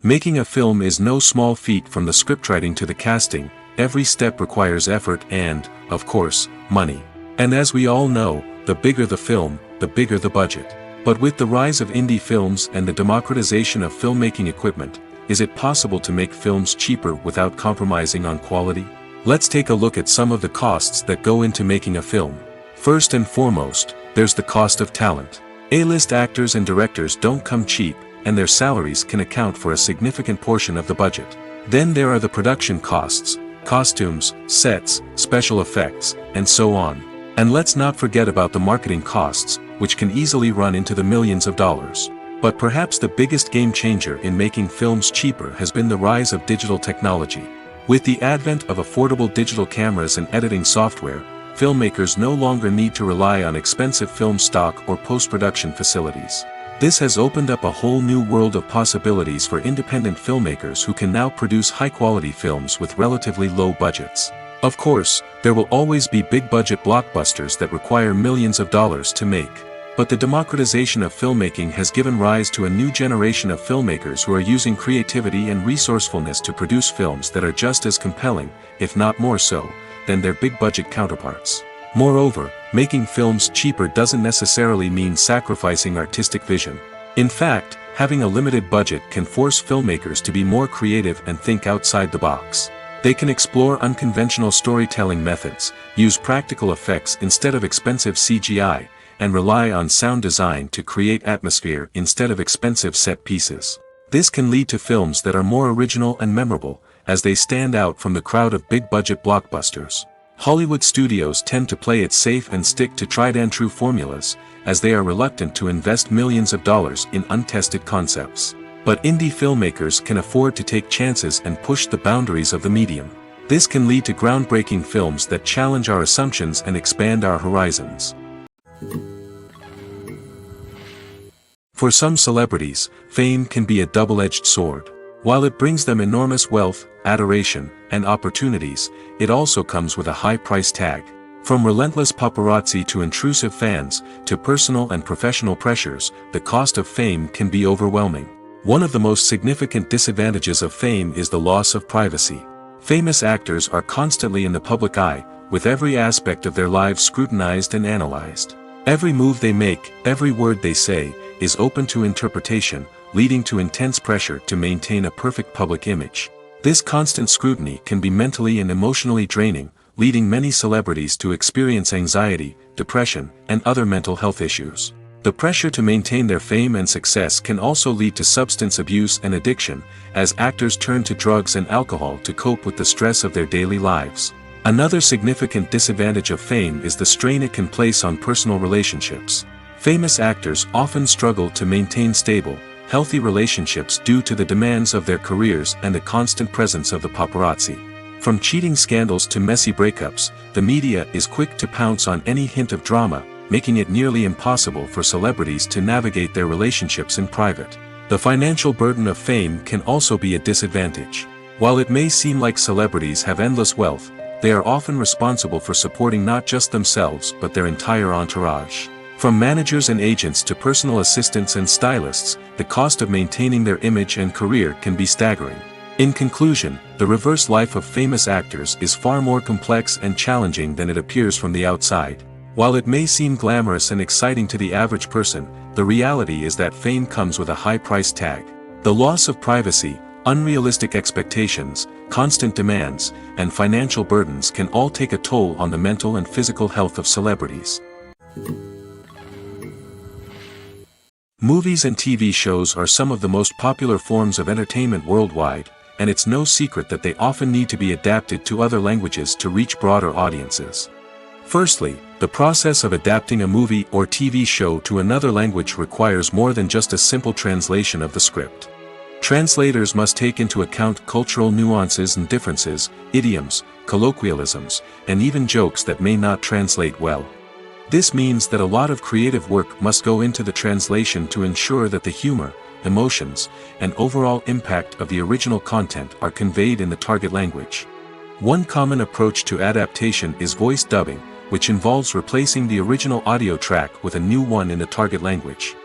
Making a film is no small feat. From the scriptwriting to the casting, every step requires effort and, of course, money. And as we all know, the bigger the film, the bigger the budget. But with the rise of indie films and the democratization of filmmaking equipment, is it possible to make films cheaper without compromising on quality? Let's take a look at some of the costs that go into making a film. First and foremost, there's the cost of talent. A-list actors and directors don't come cheap, and their salaries can account for a significant portion of the budget. Then there are the production costs, costumes, sets, special effects, and so on. And let's not forget about the marketing costs, which can easily run into the millions of dollars. But perhaps the biggest game changer in making films cheaper has been the rise of digital technology. With the advent of affordable digital cameras and editing software, filmmakers no longer need to rely on expensive film stock or post-production facilities. This has opened up a whole new world of possibilities for independent filmmakers who can now produce high-quality films with relatively low budgets. Of course, there will always be big-budget blockbusters that require millions of dollars to make. But the democratization of filmmaking has given rise to a new generation of filmmakers who are using creativity and resourcefulness to produce films that are just as compelling, if not more so, than their big-budget counterparts. Moreover, making films cheaper doesn't necessarily mean sacrificing artistic vision. In fact, having a limited budget can force filmmakers to be more creative and think outside the box. They can explore unconventional storytelling methods, use practical effects instead of expensive CGI, and rely on sound design to create atmosphere instead of expensive set pieces. This can lead to films that are more original and memorable, as they stand out from the crowd of big-budget blockbusters. Hollywood studios tend to play it safe and stick to tried-and-true formulas, as they are reluctant to invest millions of dollars in untested concepts. But indie filmmakers can afford to take chances and push the boundaries of the medium. This can lead to groundbreaking films that challenge our assumptions and expand our horizons. For some celebrities, fame can be a double-edged sword. While it brings them enormous wealth, adoration, and opportunities, it also comes with a high price tag. From relentless paparazzi to intrusive fans, to personal and professional pressures, the cost of fame can be overwhelming. One of the most significant disadvantages of fame is the loss of privacy. Famous actors are constantly in the public eye, with every aspect of their lives scrutinized and analyzed. Every move they make, every word they say, is open to interpretation, leading to intense pressure to maintain a perfect public image. This constant scrutiny can be mentally and emotionally draining, leading many celebrities to experience anxiety, depression, and other mental health issues. The pressure to maintain their fame and success can also lead to substance abuse and addiction, as actors turn to drugs and alcohol to cope with the stress of their daily lives. Another significant disadvantage of fame is the strain it can place on personal relationships. Famous actors often struggle to maintain stable, healthy relationships due to the demands of their careers and the constant presence of the paparazzi. From cheating scandals to messy breakups, the media is quick to pounce on any hint of drama, making it nearly impossible for celebrities to navigate their relationships in private. The financial burden of fame can also be a disadvantage. While it may seem like celebrities have endless wealth, they are often responsible for supporting not just themselves but their entire entourage. From managers and agents to personal assistants and stylists, the cost of maintaining their image and career can be staggering. In conclusion, the reverse life of famous actors is far more complex and challenging than it appears from the outside. While it may seem glamorous and exciting to the average person, the reality is that fame comes with a high price tag. The loss of privacy, unrealistic expectations, constant demands, and financial burdens can all take a toll on the mental and physical health of celebrities. Movies and TV shows are some of the most popular forms of entertainment worldwide, and it's no secret that they often need to be adapted to other languages to reach broader audiences. Firstly, the process of adapting a movie or TV show to another language requires more than just a simple translation of the script. Translators must take into account cultural nuances and differences, idioms, colloquialisms, and even jokes that may not translate well. This means that a lot of creative work must go into the translation to ensure that the humor, emotions, and overall impact of the original content are conveyed in the target language. One common approach to adaptation is voice dubbing, which involves replacing the original audio track with a new one in the target language.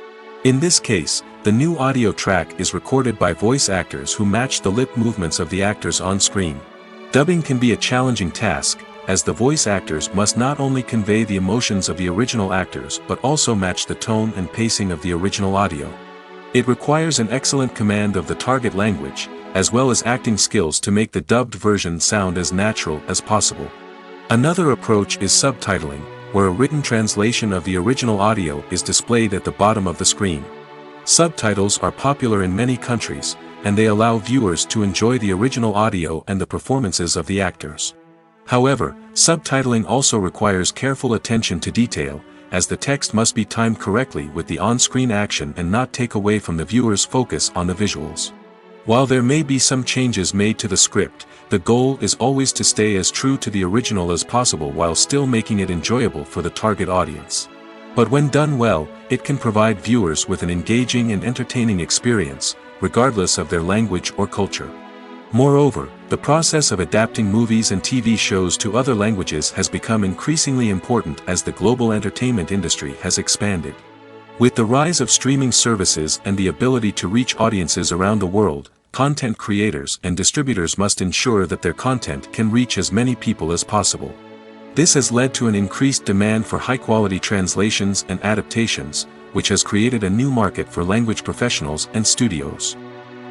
In this case, the new audio track is recorded by voice actors who match the lip movements of the actors on screen. Dubbing can be a challenging task, as the voice actors must not only convey the emotions of the original actors but also match the tone and pacing of the original audio. It requires an excellent command of the target language, as well as acting skills to make the dubbed version sound as natural as possible. Another approach is subtitling, where a written translation of the original audio is displayed at the bottom of the screen. Subtitles are popular in many countries, and they allow viewers to enjoy the original audio and the performances of the actors. However, subtitling also requires careful attention to detail, as the text must be timed correctly with the on-screen action and not take away from the viewer's focus on the visuals. While there may be some changes made to the script, the goal is always to stay as true to the original as possible while still making it enjoyable for the target audience. But when done well, it can provide viewers with an engaging and entertaining experience, regardless of their language or culture. Moreover, the process of adapting movies and TV shows to other languages has become increasingly important as the global entertainment industry has expanded. With the rise of streaming services and the ability to reach audiences around the world, content creators and distributors must ensure that their content can reach as many people as possible. This has led to an increased demand for high-quality translations and adaptations, which has created a new market for language professionals and studios.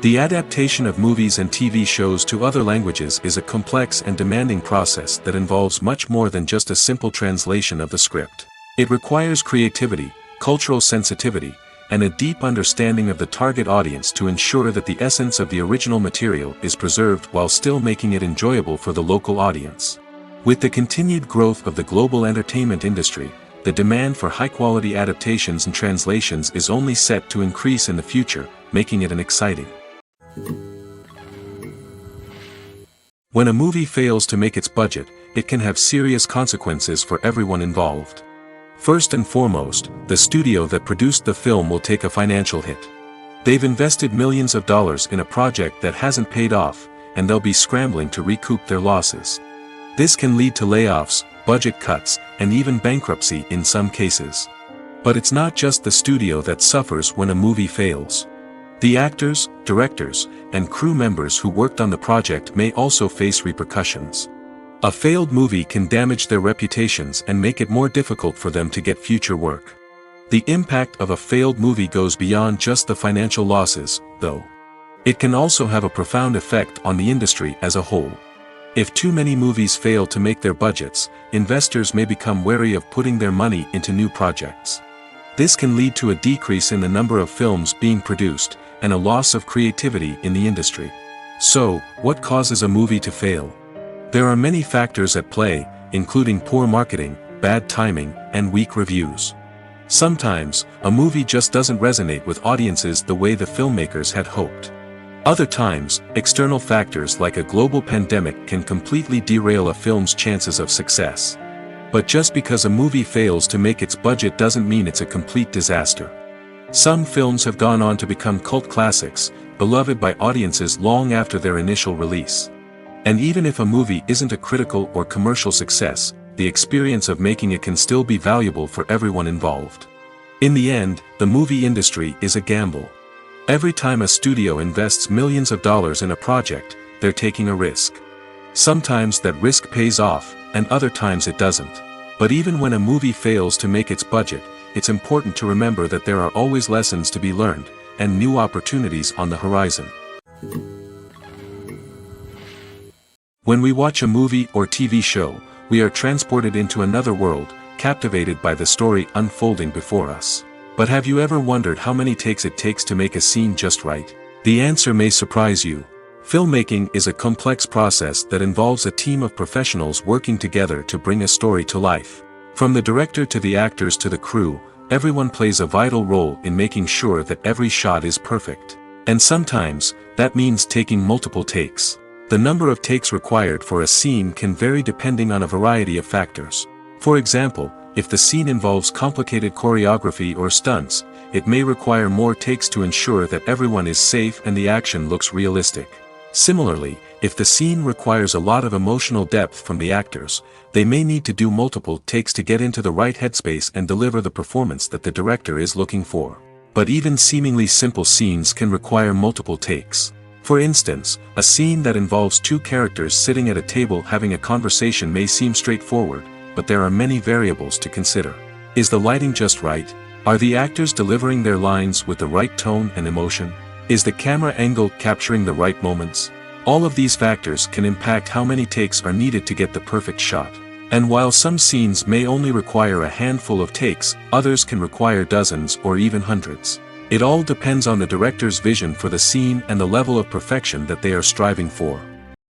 The adaptation of movies and TV shows to other languages is a complex and demanding process that involves much more than just a simple translation of the script. It requires creativity, cultural sensitivity, and a deep understanding of the target audience to ensure that the essence of the original material is preserved while still making it enjoyable for the local audience. With the continued growth of the global entertainment industry, the demand for high-quality adaptations and translations is only set to increase in the future, making it an exciting. When a movie fails to make its budget, it can have serious consequences for everyone involved. First and foremost, the studio that produced the film will take a financial hit. They've invested millions of dollars in a project that hasn't paid off, and they'll be scrambling to recoup their losses. This can lead to layoffs, budget cuts, and even bankruptcy in some cases. But it's not just the studio that suffers when a movie fails. The actors, directors, and crew members who worked on the project may also face repercussions. A failed movie can damage their reputations and make it more difficult for them to get future work. The impact of a failed movie goes beyond just the financial losses, though. It can also have a profound effect on the industry as a whole. If too many movies fail to make their budgets, investors may become wary of putting their money into new projects. This can lead to a decrease in the number of films being produced, and a loss of creativity in the industry. So, what causes a movie to fail? There are many factors at play, including poor marketing, bad timing, and weak reviews. Sometimes, a movie just doesn't resonate with audiences the way the filmmakers had hoped. Other times, external factors like a global pandemic can completely derail a film's chances of success. But just because a movie fails to make its budget doesn't mean it's a complete disaster. Some films have gone on to become cult classics, beloved by audiences long after their initial release. And even if a movie isn't a critical or commercial success, the experience of making it can still be valuable for everyone involved. In the end, the movie industry is a gamble. Every time a studio invests millions of dollars in a project, they're taking a risk. Sometimes that risk pays off, and other times it doesn't. But even when a movie fails to make its budget, it's important to remember that there are always lessons to be learned, and new opportunities on the horizon. When we watch a movie or TV show, we are transported into another world, captivated by the story unfolding before us. But have you ever wondered how many takes it takes to make a scene just right? The answer may surprise you. Filmmaking is a complex process that involves a team of professionals working together to bring a story to life. From the director to the actors to the crew, everyone plays a vital role in making sure that every shot is perfect. And sometimes, that means taking multiple takes. The number of takes required for a scene can vary depending on a variety of factors. For example, if the scene involves complicated choreography or stunts, it may require more takes to ensure that everyone is safe and the action looks realistic. Similarly, if the scene requires a lot of emotional depth from the actors, they may need to do multiple takes to get into the right headspace and deliver the performance that the director is looking for. But even seemingly simple scenes can require multiple takes. For instance, a scene that involves two characters sitting at a table having a conversation may seem straightforward, but there are many variables to consider. Is the lighting just right? Are the actors delivering their lines with the right tone and emotion? Is the camera angle capturing the right moments? All of these factors can impact how many takes are needed to get the perfect shot. And while some scenes may only require a handful of takes, others can require dozens or even hundreds. It all depends on the director's vision for the scene and the level of perfection that they are striving for.